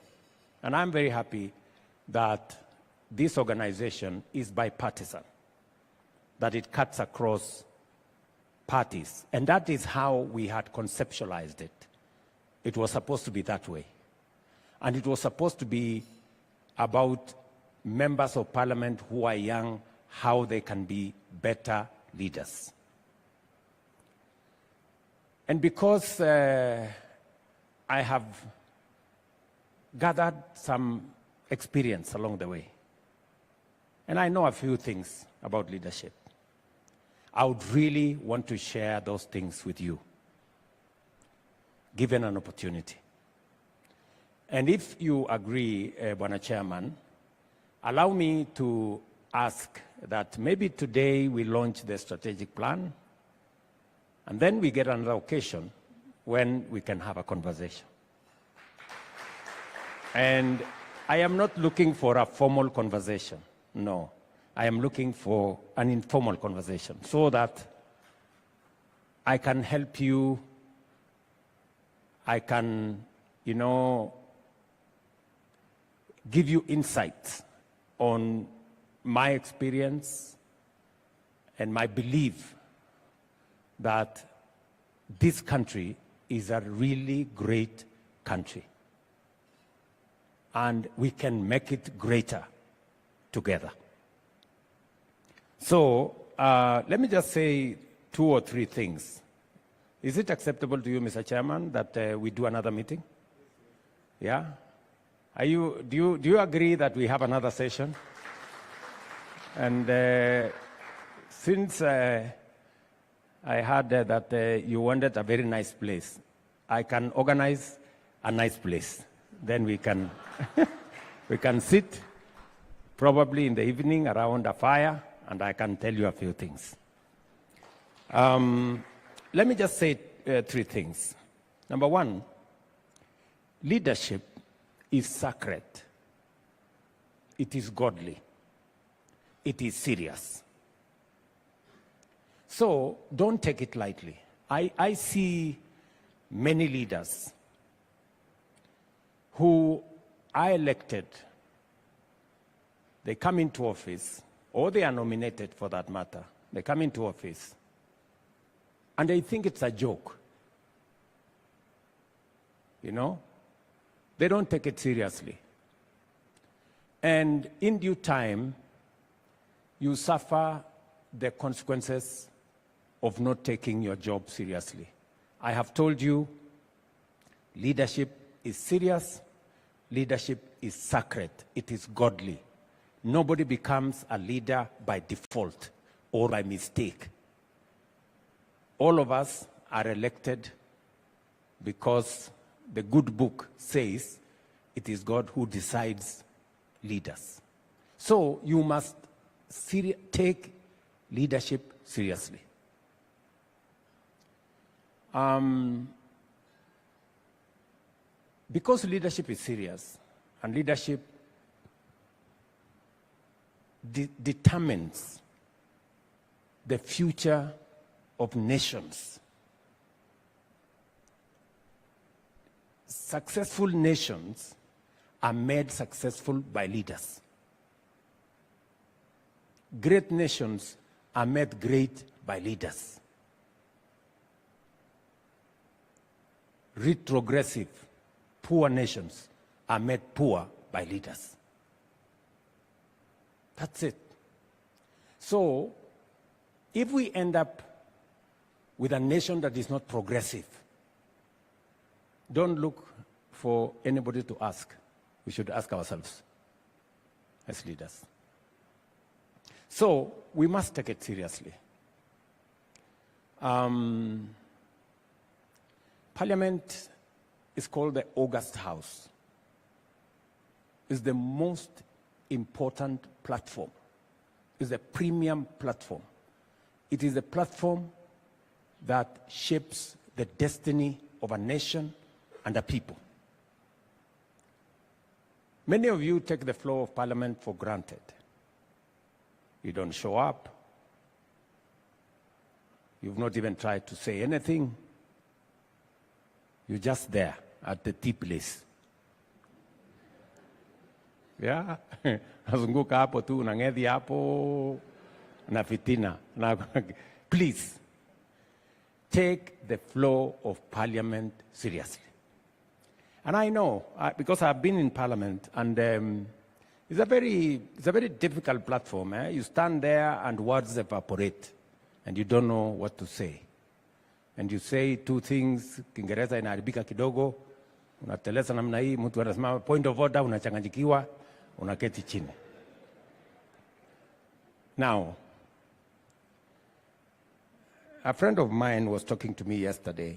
And I'm very happy that this organization is bipartisan, that it cuts across parties. And that is how we had conceptualized it. It was supposed to be that way. And it was supposed to be about members of parliament who are young, how they can be better leaders. And because I have gathered some experience along the way, and I know a few things about leadership, I would really want to share those things with you, given an opportunity. And if you agree, Bwana Chairman, allow me to ask that maybe today we launch the strategic plan, and then we get another occasion when we can have a conversation. And I am not looking for a formal conversation, no. I am looking for an informal conversation so that I can help you, I can, give you insights on my experience and my belief that this country is a really great country. And we can make it greater together. So let me just say 2 or 3 things. Is it acceptable to you, Mr. Chairman, that we do another meeting? Yeah? Do you agree that we have another session? And since I heard that you wanted a very nice place, I can organize a nice place. Then we can, we can sit probably in the evening around a fire, and I can tell you a few things. Let me just say 3 things. Number 1, leadership is sacred. It is godly. It is serious. So don't take it lightly. I see many leaders who are elected, they come into office, or they are nominated for that matter. They come into office, and they think it's a joke. They don't take it seriously. And in due time, you suffer the consequences of not taking your job seriously. I have told you, leadership is serious, leadership is sacred, it is godly. Nobody becomes a leader by default or by mistake. All of us are elected because the good book says it is God who decides leaders. So you must take leadership seriously. Because leadership is serious, and leadership determines the future of nations. Successful nations are made successful by leaders. Great nations are made great by leaders. Retrogressive, poor nations are made poor by leaders. That's it. So, if we end up with a nation that is not progressive. Don't look for anybody to ask. We should ask ourselves as leaders. So we must take it seriously. Parliament is called the August House. It's the most important platform. It's the premium platform. It is a platform that shapes the destiny of a nation and a people. Many of you take the floor of Parliament for granted. You don't show up. You've not even tried to say anything. You're just there at the tea place. Yeah? Nazunguka hapo tu, nang'edhi hapo, na fitina. Please, take the floor of Parliament seriously. And I know, because I've been in Parliament, and it's a very difficult platform. You stand there and words evaporate, and you don't know what to say. And you say two things, Kiingereza inaharibika kidogo, unateleza namna hii, mtu anasema point of order, unachanganyikiwa, unaketi chini. Now, a friend of mine was talking to me yesterday,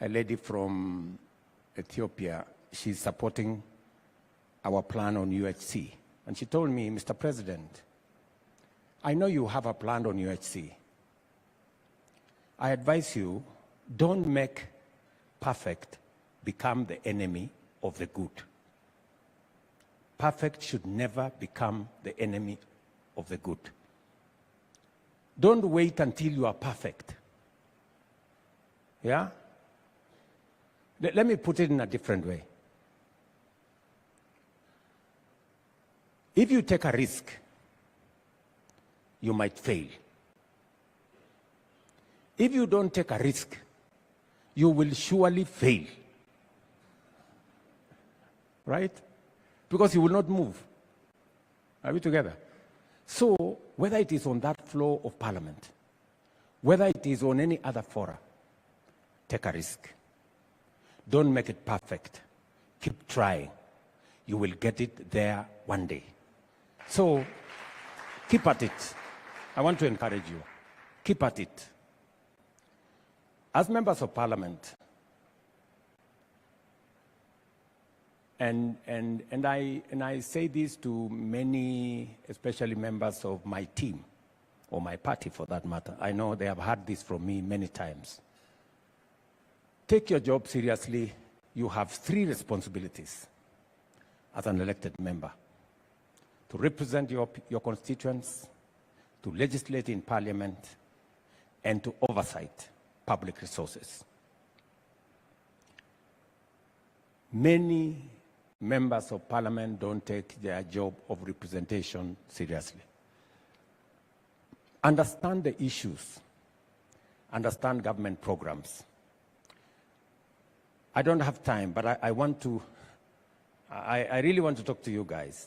a lady from Ethiopia. She's supporting our plan on UHC. And she told me, Mr. President, I know you have a plan on UHC. I advise you, don't make perfect become the enemy of the good. Perfect should never become the enemy of the good. Don't wait until you are perfect. Yeah? Let me put it in a different way. If you take a risk, you might fail. If you don't take a risk, you will surely fail. Right? Because you will not move. Are we together? So, whether it is on that floor of Parliament, whether it is on any other fora, take a risk. Don't make it perfect. Keep trying. You will get it there one day. So, keep at it. I want to encourage you. Keep at it. As members of Parliament, and I say this to many, especially members of my team, or my party for that matter. I know they have heard this from me many times. Take your job seriously. You have three responsibilities as an elected member: to represent your constituents, to legislate in Parliament, and to oversight public resources. Many members of Parliament don't take their job of representation seriously. Understand the issues. Understand government programs. I don't have time, but I really want to talk to you guys.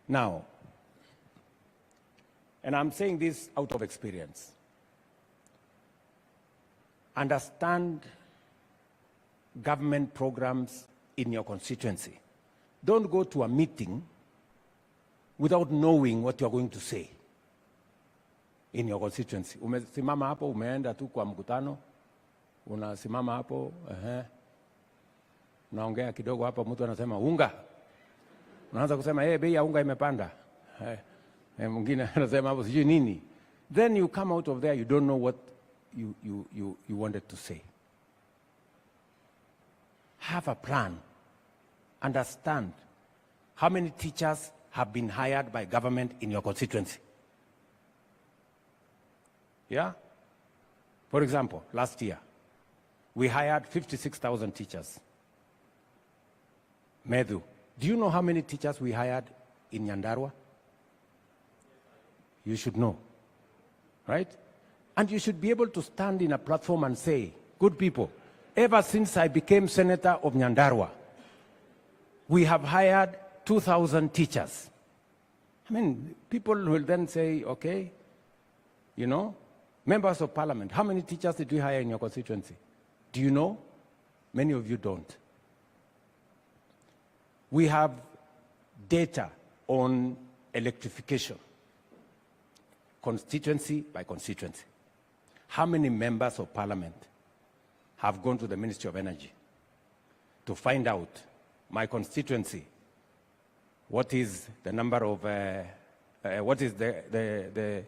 Now, and I'm saying this out of experience. Understand government programs in your constituency. Don't go to a meeting without knowing what you're going to say in your constituency. Umesimama hapo, umeenda tu kwa mkutano, unasimama hapo, unaongea kidogo hapo, mtu anasema unga. Unaanza kusema, bei ya unga imepanda. Mwingine anasema hapo sijui nini. Then you come out of there, you don't know what you wanted to say. Have a plan. Understand how many teachers have been hired by government in your constituency. Yeah? For example, last year, we hired 56,000 teachers. Medhu, do you know how many teachers we hired in Nyandarua? You should know, right? And you should be able to stand in a platform and say, good people, ever since I became senator of Nyandarua, we have hired 2,000 teachers. I mean, people will then say, okay, You know, members of parliament, how many teachers did we hire in your constituency? Do you know? Many of you don't. We have data on electrification, constituency by constituency. How many members of parliament have gone to the Ministry of Energy to find out my constituency, what is the number of, what is the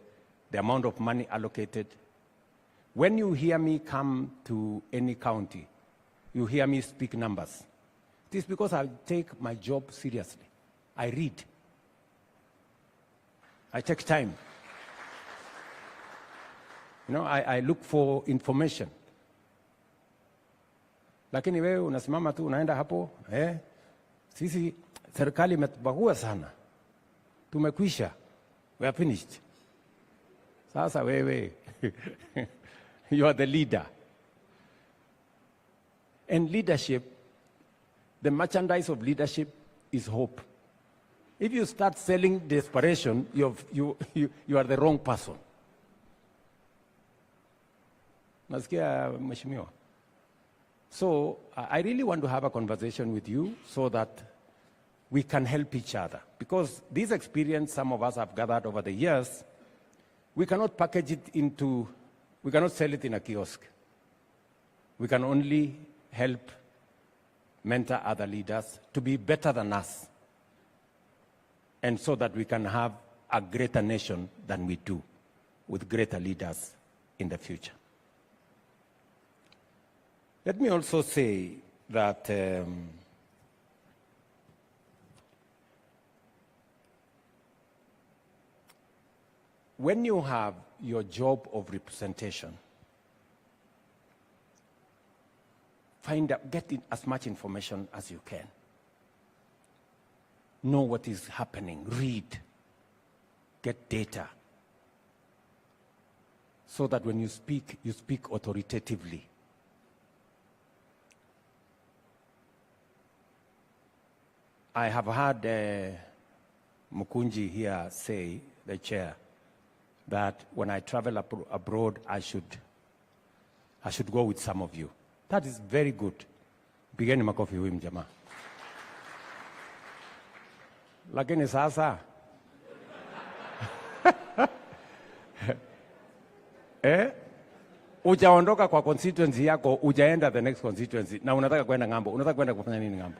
amount of money allocated? When you hear me come to any county, you hear me speak numbers. It is because I take my job seriously. I read. I take time. You know, I look for information. Lakini wewe unasimama tu unaenda hapo, sisi serikali imetubagua sana. Tumekwisha. We are finished. Sasa wewe, you are the leader. And leadership, the merchandise of leadership is hope. If you start selling desperation, you are the wrong person. Nasikia mheshimiwa. So I really want to have a conversation with you so that we can help each other. Because this experience some of us have gathered over the years, we cannot package it into, we cannot sell it in a kiosk. We can only help mentor other leaders to be better than us, and so that we can have a greater nation than we do, with greater leaders in the future. Let me also say that when you have your job of representation, find out, get as much information as you can. Know what is happening, read, get data, so that when you speak authoritatively. I have heard Mukunji here say, the chair, that when I travel abroad, I should go with some of you. That is very good. Pigeni makofi huyu mjamaa. Lakini sasa ujaondoka kwa constituency yako, ujaenda the next constituency, na unataka kwenda ngambo. Unataka kwenda kufanya nini ngambo?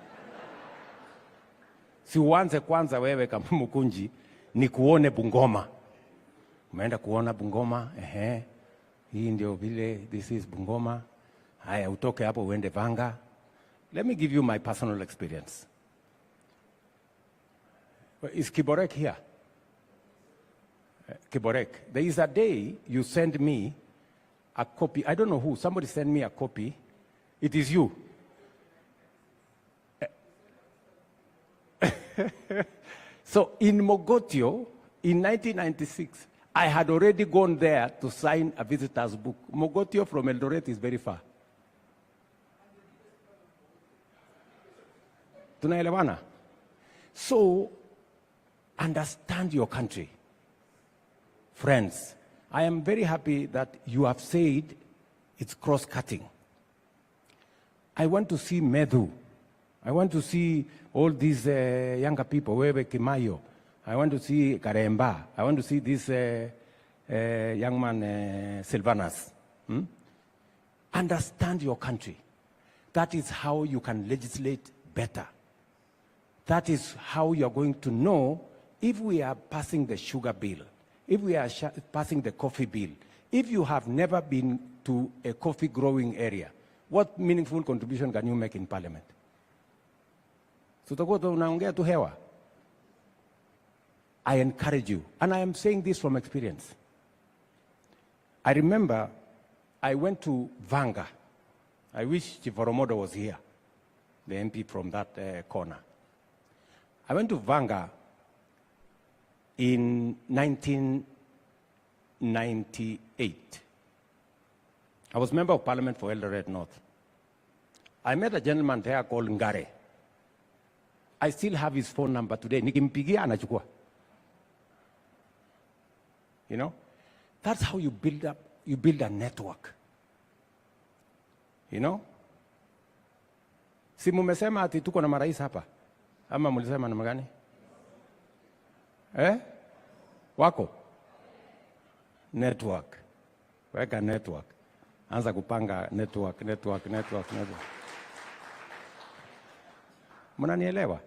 Si uanze kwanza wewe kama Mukunji ni kuone Bungoma. Umeenda kuona Bungoma, hii ndio vile, this is Bungoma. Haya, utoke hapo uende Vanga. Let me give you my personal experience. Is Kiborek here? Kiborek. There is a day you send me a copy. I don't know who. Somebody sent me a copy. It is you. So in Mogotio, in 1996, I had already gone there to sign a visitor's book. Mogotio from Eldoret is very far. Tunaelewana? So, understand your country. Friends, I am very happy that you have said it's cross-cutting. I want to see Medu. I want to see all these younger people, Wewe Kimayo. I want to see Karemba. I want to see this young man, Silvanus. Understand your country. That is how you can legislate better. That is how you are going to know if we are passing the sugar bill, if we are passing the coffee bill, if you have never been to a coffee growing area, what meaningful contribution can you make in parliament? Tutakuwa tunaongea tu hewa. I encourage you, and I am saying this from experience. I remember I went to Vanga. I wish Chief Oromodo was here, the MP from that corner. I went to Vanga in 1998. I was member of parliament for Eldoret North. I met a gentleman there called Ngare. I still have his phone number today. Nikimpigia anachukua. You know? That's how you build a network. You know? Si mumesema ati tuko na marais hapa? Ama mulisema namna gani? Wako? Network. Weka network. Anza kupanga network. Mnanielewa?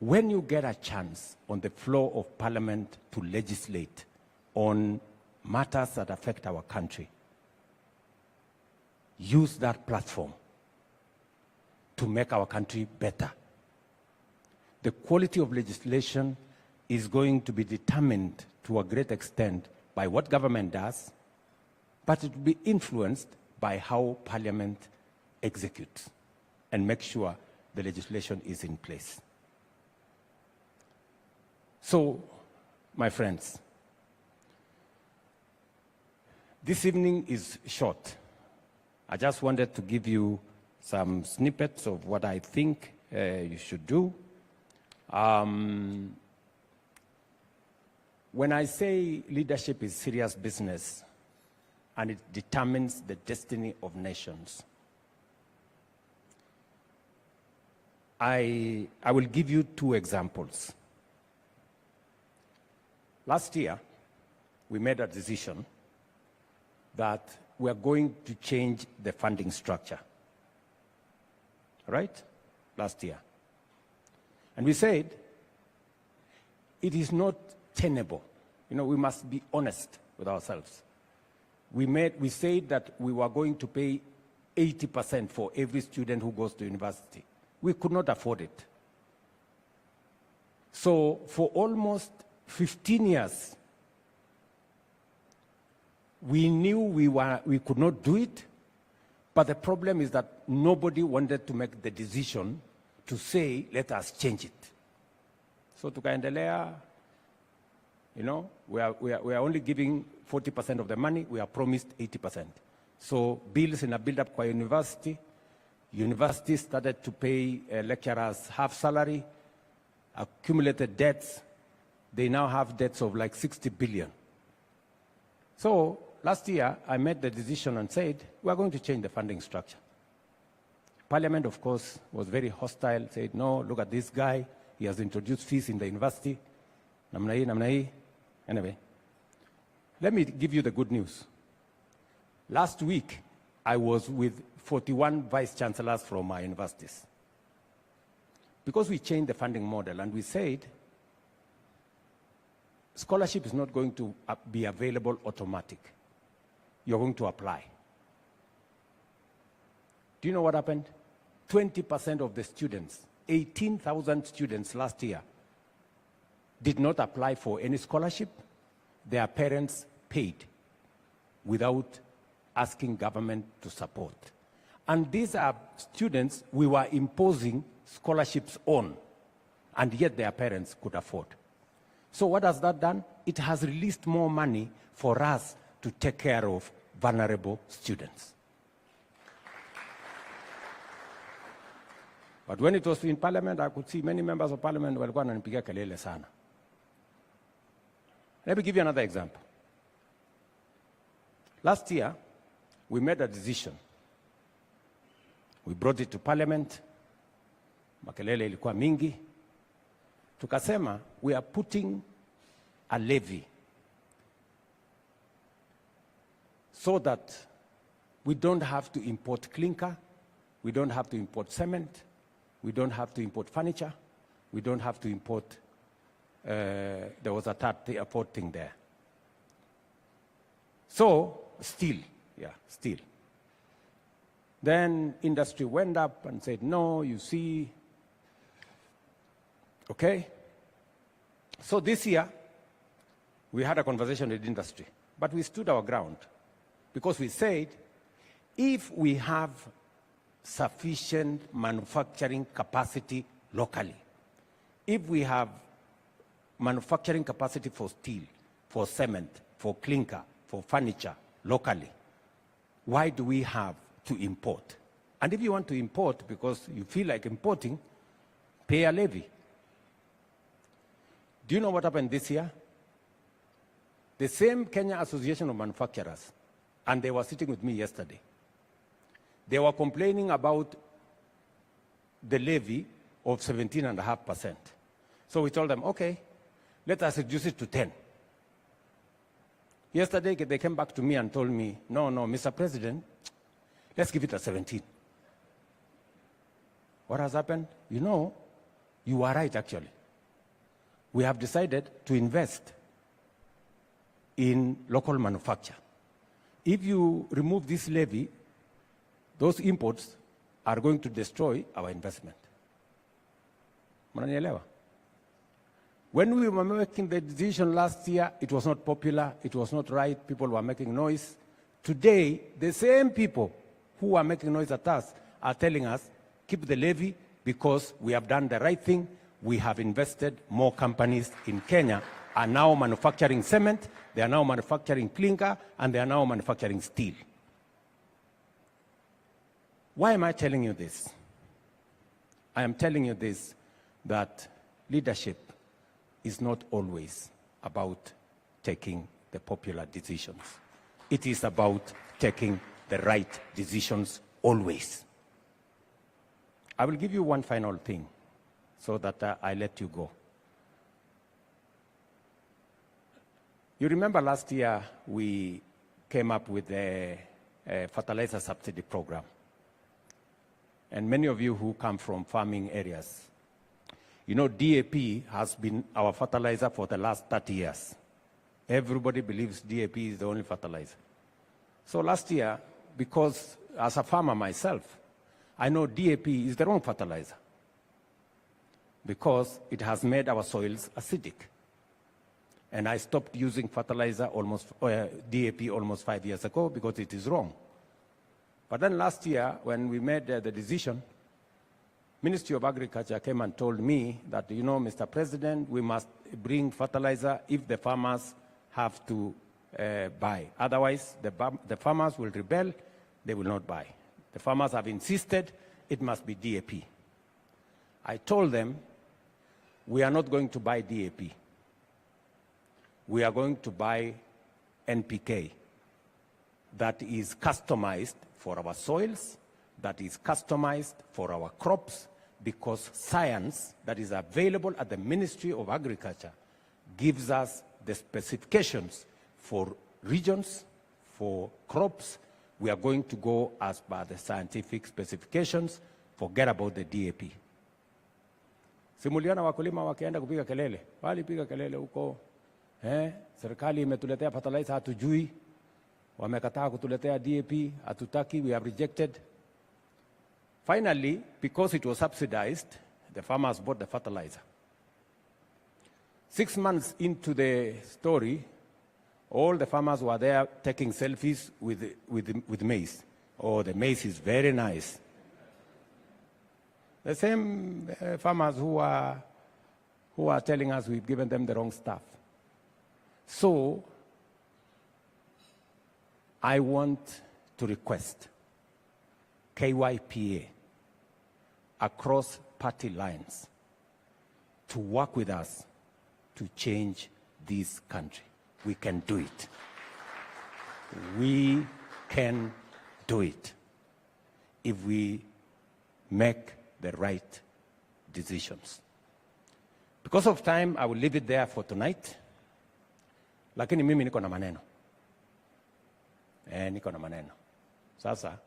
When you get a chance on the floor of parliament to legislate on matters that affect our country, use that platform to make our country better. The quality of legislation is going to be determined to a great extent by what government does, but it will be influenced by how parliament executes and make sure the legislation is in place. So, my friends, this evening is short. I just wanted to give you some snippets of what I think you should do. When I say leadership is serious business and it determines the destiny of nations, I will give you two examples. Last year, we made a decision that we are going to change the funding structure. Right? Last year. And we said, it is not tenable. You know, we must be honest with ourselves. We said that we were going to pay 80% for every student who goes to university. We could not afford it. So for almost 15 years, we knew we could not do it, but the problem is that nobody wanted to make the decision to say, let us change it. So tukaendelea, you know, we are only giving 40% of the money, we are promised 80%. So bills in a build-up kwa universities started to pay lecturers half salary, accumulated debts. They now have debts of like 60 billion. So last year, I made the decision and said, we are going to change the funding structure. Parliament, of course, was very hostile, said, no, look at this guy. He has introduced fees in the university. Namna. Anyway, let me give you the good news. Last week, I was with 41 vice-chancellors from our universities. Because we changed the funding model and we said, scholarship is not going to be available automatic. You're going to apply. Do you know what happened? 20% of the students, 18,000 students last year, did not apply for any scholarship. Their parents paid without asking government to support. And these are students we were imposing scholarships on, and yet their parents could afford. So what has that done? It has released more money for us to take care of vulnerable students. But when it was in parliament, I could see many members of parliament walikuwa wananipigia kelele sana. Let me give you another example. Last year, we made a decision. We brought it to parliament. Makelele ilikuwa mingi. Tukasema, we are putting a levy so that we don't have to import clinker, we don't have to import cement, we don't have to import furniture, we don't have to import, there was a fourth thing there. So, steel. Then industry went up and said, no, you see, okay. So this year, we had a conversation with industry, but we stood our ground because we said, if we have sufficient manufacturing capacity locally, if we have manufacturing capacity for steel, for cement, for clinker, for furniture locally, why do we have to import? And if you want to import because you feel like importing, pay a levy. Do you know what happened this year? The same Kenya Association of Manufacturers, and they were sitting with me yesterday. They were complaining about the levy of 17.5%. So we told them, okay, let us reduce it to 10. Yesterday, they came back to me and told me, no, Mr. President, let's give it a 17. What has happened? You know, you are right, actually. We have decided to invest in local manufacture. If you remove this levy, those imports are going to destroy our investment. Mnanielewa? When we were making the decision last year, it was not popular, it was not right, people were making noise. Today, the same people who are making noise at us are telling us, keep the levy because we have done the right thing. We have invested. More companies in Kenya are now manufacturing cement, they are now manufacturing clinker, and they are now manufacturing steel. Why am I telling you this? I am telling you this, that leadership is not always about taking the popular decisions. It is about taking the right decisions always. I will give you one final thing so that I let you go. You remember last year we came up with a fertilizer subsidy program. And many of you who come from farming areas, you know DAP has been our fertilizer for the last 30 years. Everybody believes DAP is the only fertilizer. So last year, because as a farmer myself, I know DAP is the wrong fertilizer because it has made our soils acidic. And I stopped using fertilizer DAP almost 5 years ago because it is wrong. But then last year, when we made the decision, Ministry of Agriculture came and told me that, you know, Mr. President, we must bring fertilizer if the farmers have to buy. Otherwise, the farmers will rebel, they will not buy. The farmers have insisted it must be DAP. I told them, we are not going to buy DAP. We are going to buy NPK that is customized for our soils, that is customized for our crops, because science that is available at the Ministry of Agriculture gives us the specifications for regions, for crops. We are going to go as per the scientific specifications. Forget about the DAP. Simuliana wakulima wakienda kupiga kelele. Walipiga kelele huko. Serikali imetuletea fertilizer hatujui. Wamekataa kutuletea DAP, hatutaki, we have rejected. Finally, because it was subsidized, the farmers bought the fertilizer. 6 months into the story, all the farmers were there taking selfies with maize. Oh, the maize is very nice. The same farmers who are telling us we've given them the wrong stuff. So, I want to request KYPA across party lines to work with us to change this country. We can do it. We can do it if we make the right decisions. Because of time, I will leave it there for tonight. Lakini mimi niko na maneno. Niko na maneno. Sasa,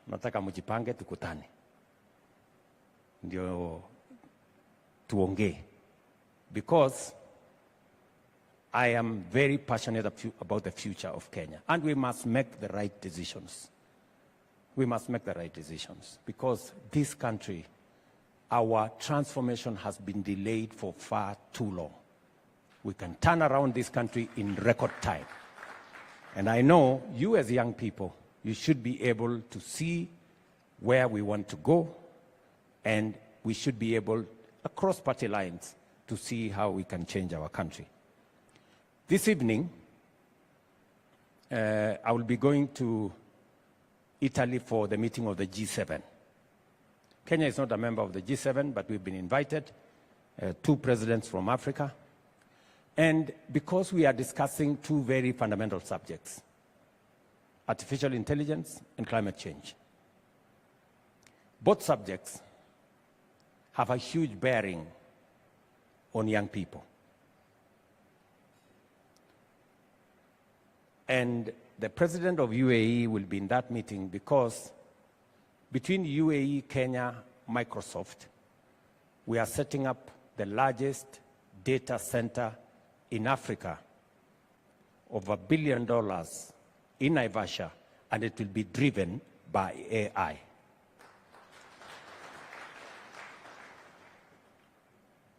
nataka mjipange tukutane. Ndio tuongee. Because I am very passionate about the future of Kenya. And we must make the right decisions. We must make the right decisions. Because this country, our transformation has been delayed for far too long. We can turn around this country in record time. And I know you as young people, you should be able to see where we want to go, and we should be able, across party lines, to see how we can change our country. This evening, I will be going to Italy for the meeting of the G7. Kenya is not a member of the G7, but we've been invited, 2 presidents from Africa. And because we are discussing two very fundamental subjects, artificial intelligence and climate change. Both subjects have a huge bearing on young people. And the president of UAE will be in that meeting because between UAE, Kenya, Microsoft, we are setting up the largest data center in Africa of $1 billion in Naivasha, and it will be driven by AI.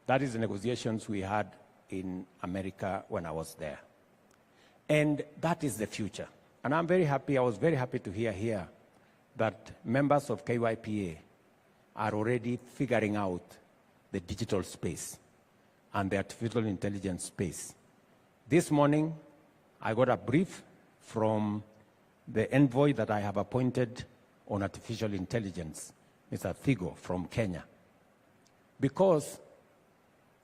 That is the negotiations we had in America when I was there. And that is the future. And I'm very happy, I was very happy to hear here that members of KYPA are already figuring out the digital space and the artificial intelligence space. This morning, I got a brief from the envoy that I have appointed on artificial intelligence, Mr. Thigo from Kenya, because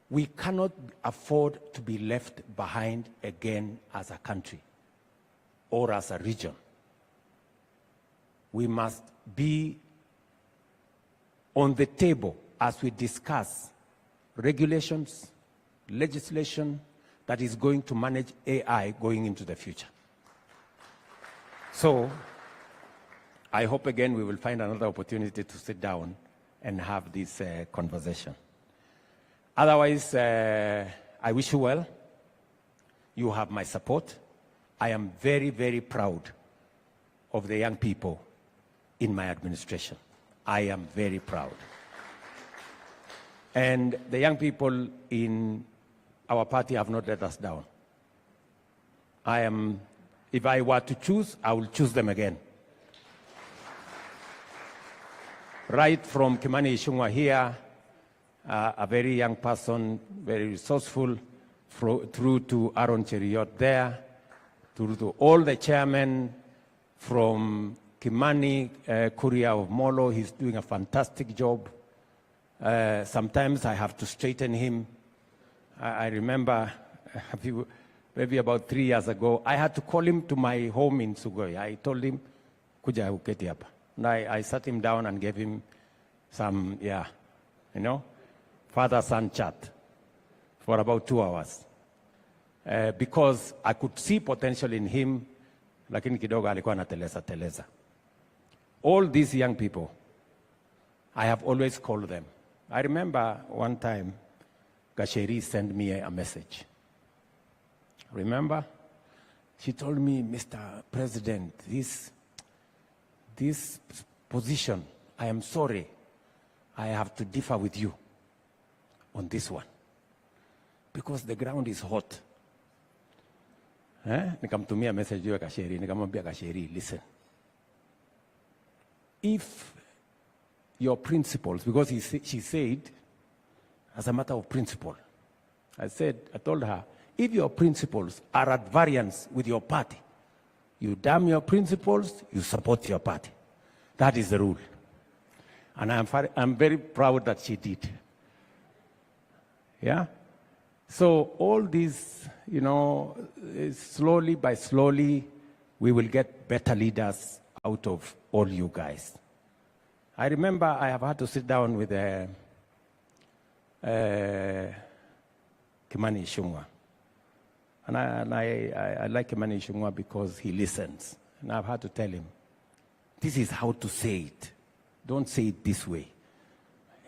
we cannot afford to be left behind again as a country or as a region. We must be on the table as we discuss regulations, legislation that is going to manage AI going into the future. So I hope again we will find another opportunity to sit down and have this conversation. Otherwise, I wish you well. You have my support. I am very, very proud of the young people in my administration. I am very proud. And the young people in our party have not let us down. If I were to choose, I will choose them again. Right from Kimani Ichung'wah here, a very young person, very resourceful, through to Aaron Cheriot there, through to all the chairmen from Kimani, Kuria of Molo. He's doing a fantastic job. Sometimes I have to straighten him. I remember maybe about 3 years ago, I had to call him to my home in Sugoi. I told him, kuja uketi hapa. And I sat him down and gave him some, father-son chat for about 2 hours. Because I could see potential in him, lakini kidogo alikuwa anateleza. All these young people, I have always called them. I remember one time, Gachagua sent me a message. Remember? She told me, Mr. President, this position, I am sorry, I have to differ with you on this one, because the ground is hot. Nikamtumia message ya Gachagua, nikamwambia Gachagua, listen, if your principles, because she said, as a matter of principle, I told her, if your principles are at variance with your party, you damn your principles, you support your party. That is the rule. And I'm very proud that she did. Yeah? So all these, slowly by slowly, we will get better leaders out of all you guys. I remember I have had to sit down with Kimani Ichung'wah. And I like Kimani Ichung'wah because he listens. And I've had to tell him, this is how to say it. Don't say it this way.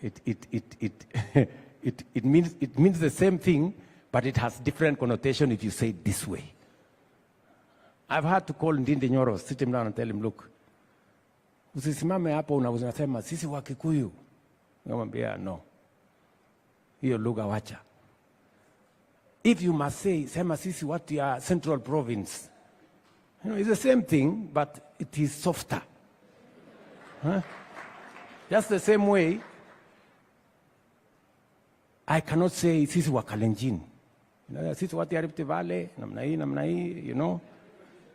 It means the same thing, but it has different connotation if you say it this way. I've had to call Ndindi Nyoro, sit him down and tell him, look, usisimame hapo unasema sisi wa Kikuyu. Nikamwambia no. Hiyo lugha wacha. If you must say, sema sisi watu ya Central Province. It's the same thing, but it is softer. Huh? Just the same way, I cannot say sisi wa Kalenjin. Sisi watu ya Rift Valley, namna hii,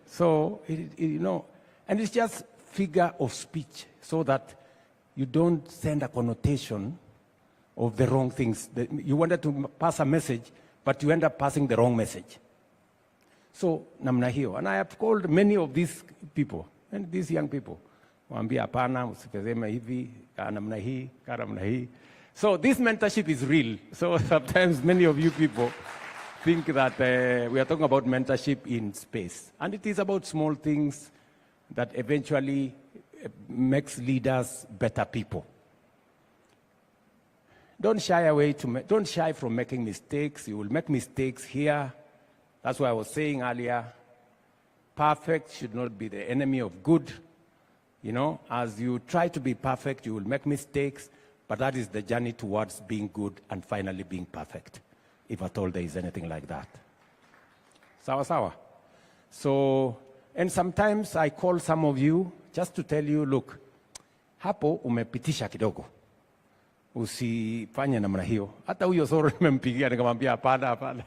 So, and it's just figure of speech so that you don't send a connotation of the wrong things. You wanted to pass a message, but but you end up passing the wrong message. So, namna hiyo. And I have called many of these people, and these young people, waambia hapana, usifezeme hivi, kaa namna hii, kaa namna hii. So this mentorship is real. So sometimes many of you people think that we are talking about mentorship in space. And it is about small things that eventually makes leaders better people. Don't shy from making mistakes. You will make mistakes here. That's why I was saying earlier, perfect should not be the enemy of good. You know, as you try to be perfect, you will make mistakes, but that is the journey towards being good and finally being perfect, if at all there is anything like that. Sawa sawa. So, and sometimes I call some of you just to tell you, look, hapo umepitisha kidogo. Usifanye namna hiyo. Hata huyo soro nimempigia nikamwambia hapana hapana.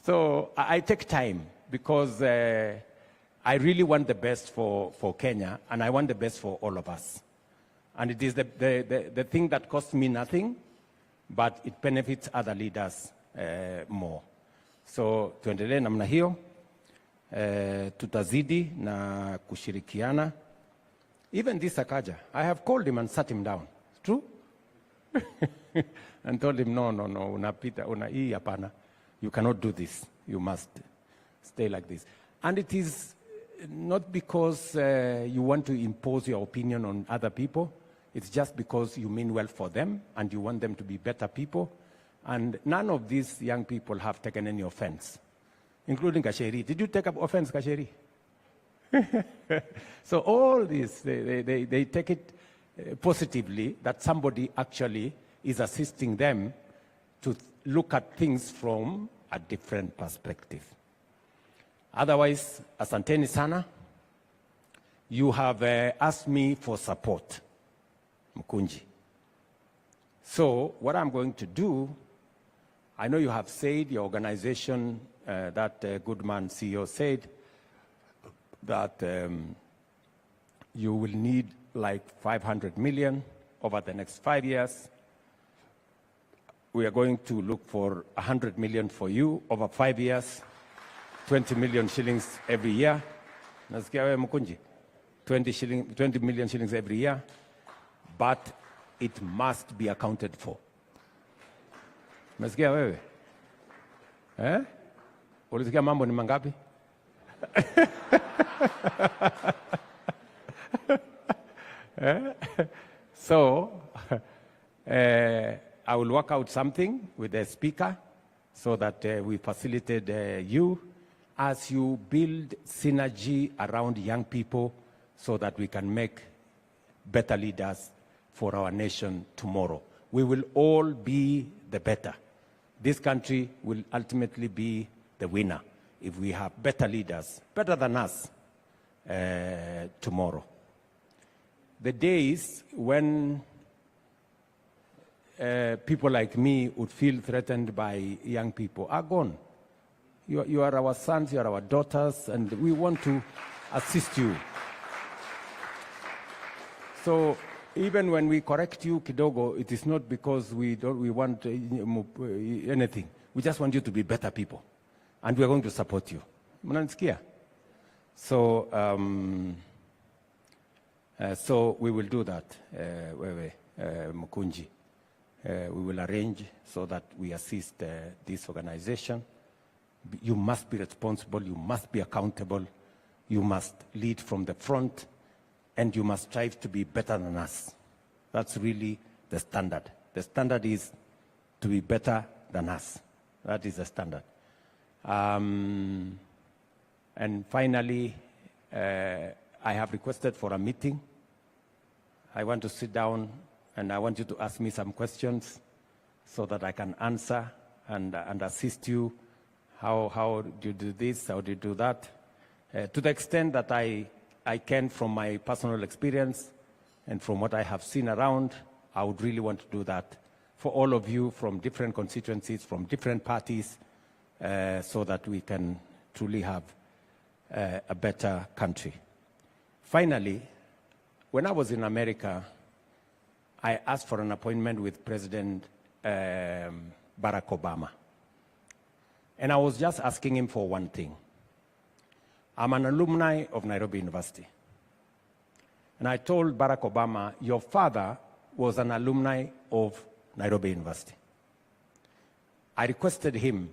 So I take time because I really want the best for Kenya, and I want the best for all of us. And it is the thing that costs me nothing, but it benefits other leaders more. So tuendelee namna hiyo, tutazidi na kushirikiana. Even this Sakaja, I have called him and sat him down. True? And told him, no, unapita, hii hapana. You cannot do this. You must stay like this. And it is not because you want to impose your opinion on other people. It's just because you mean well for them and you want them to be better people. And none of these young people have taken any offense, including Kasheri. Did you take up offense, Kasheri? So all this, they take it positively that somebody actually is assisting them to look at things from a different perspective. Otherwise, asanteni sana. You have asked me for support, Mkunji. So what I'm going to do, I know you have said, your organization, that good man CEO said, that you will need like 500 million over the next 5 years. We are going to look for 100 million for you over 5 years, 20 million shillings every year. Nasikia wewe Mkunji? 20 million shillings every year, but it must be accounted for. Nasikia wewe? Ulisikia mambo ni mangapi? So, I will work out something with the speaker so that we facilitate you as you build synergy around young people so that we can make better leaders for our nation tomorrow. We will all be the better. This country will ultimately be the winner if we have better leaders, better than us, tomorrow. The days when people like me would feel threatened by young people are gone. You are our sons, you are our daughters, and we want to assist you. So even when we correct you kidogo, it is not because we want anything. We just want you to be better people. And we are going to support you. Mnanisikia? So, so we will do that, Mkunji. We will arrange so that we assist this organization. You must be responsible, you must be accountable, you must lead from the front, and you must strive to be better than us. That's really the standard. The standard is to be better than us. That is the standard. And finally, I have requested for a meeting. I want to sit down and I want you to ask me some questions so that I can answer and assist you. How do you do this? How do you do that? To the extent that I can, from my personal experience and from what I have seen around, I would really want to do that for all of you from different constituencies, from different parties, so that we can truly have a better country. Finally, when I was in America, I asked for an appointment with President Barack Obama. And I was just asking him for one thing. I'm an alumni of Nairobi University. And I told Barack Obama, your father was an alumni of Nairobi University. I requested him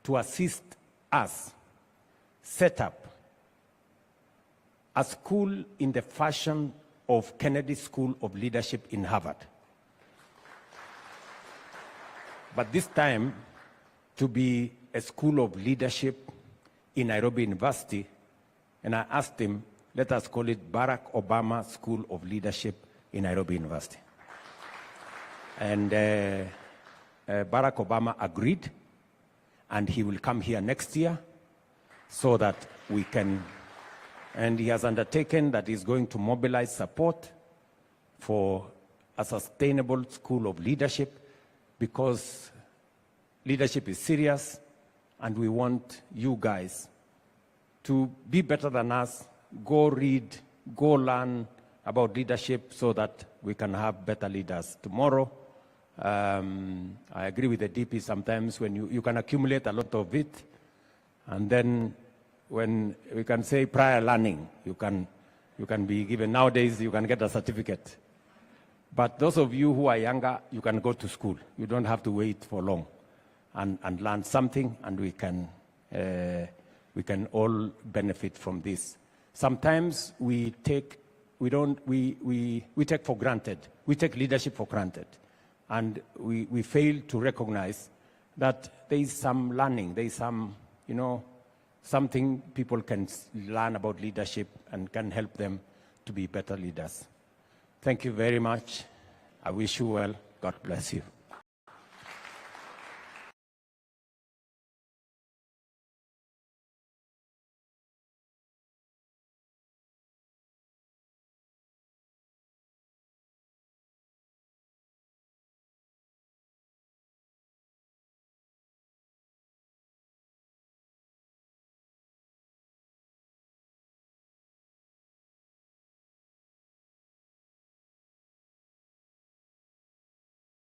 to assist us set up a school in the fashion of Kennedy School of Leadership in Harvard. But this time, to be a school of leadership in Nairobi University, and I asked him, let us call it Barack Obama School of Leadership in Nairobi University. And Barack Obama agreed, and he will come here next year so that we can, and he has undertaken that he's going to mobilize support for a sustainable school of leadership, because leadership is serious, and we want you guys to be better than us. Go read, go learn about leadership so that we can have better leaders tomorrow. I agree with the DP sometimes when you can accumulate a lot of it, and then when we can say prior learning, you can be given, nowadays you can get a certificate. But those of you who are younger, you can go to school. You don't have to wait for long and learn something, and we can all benefit from this. Sometimes we take for granted, we take leadership for granted, and we fail to recognize that there is some learning, there is some, something people can learn about leadership and can help them to be better leaders. Thank you very much. I wish you well. God bless you.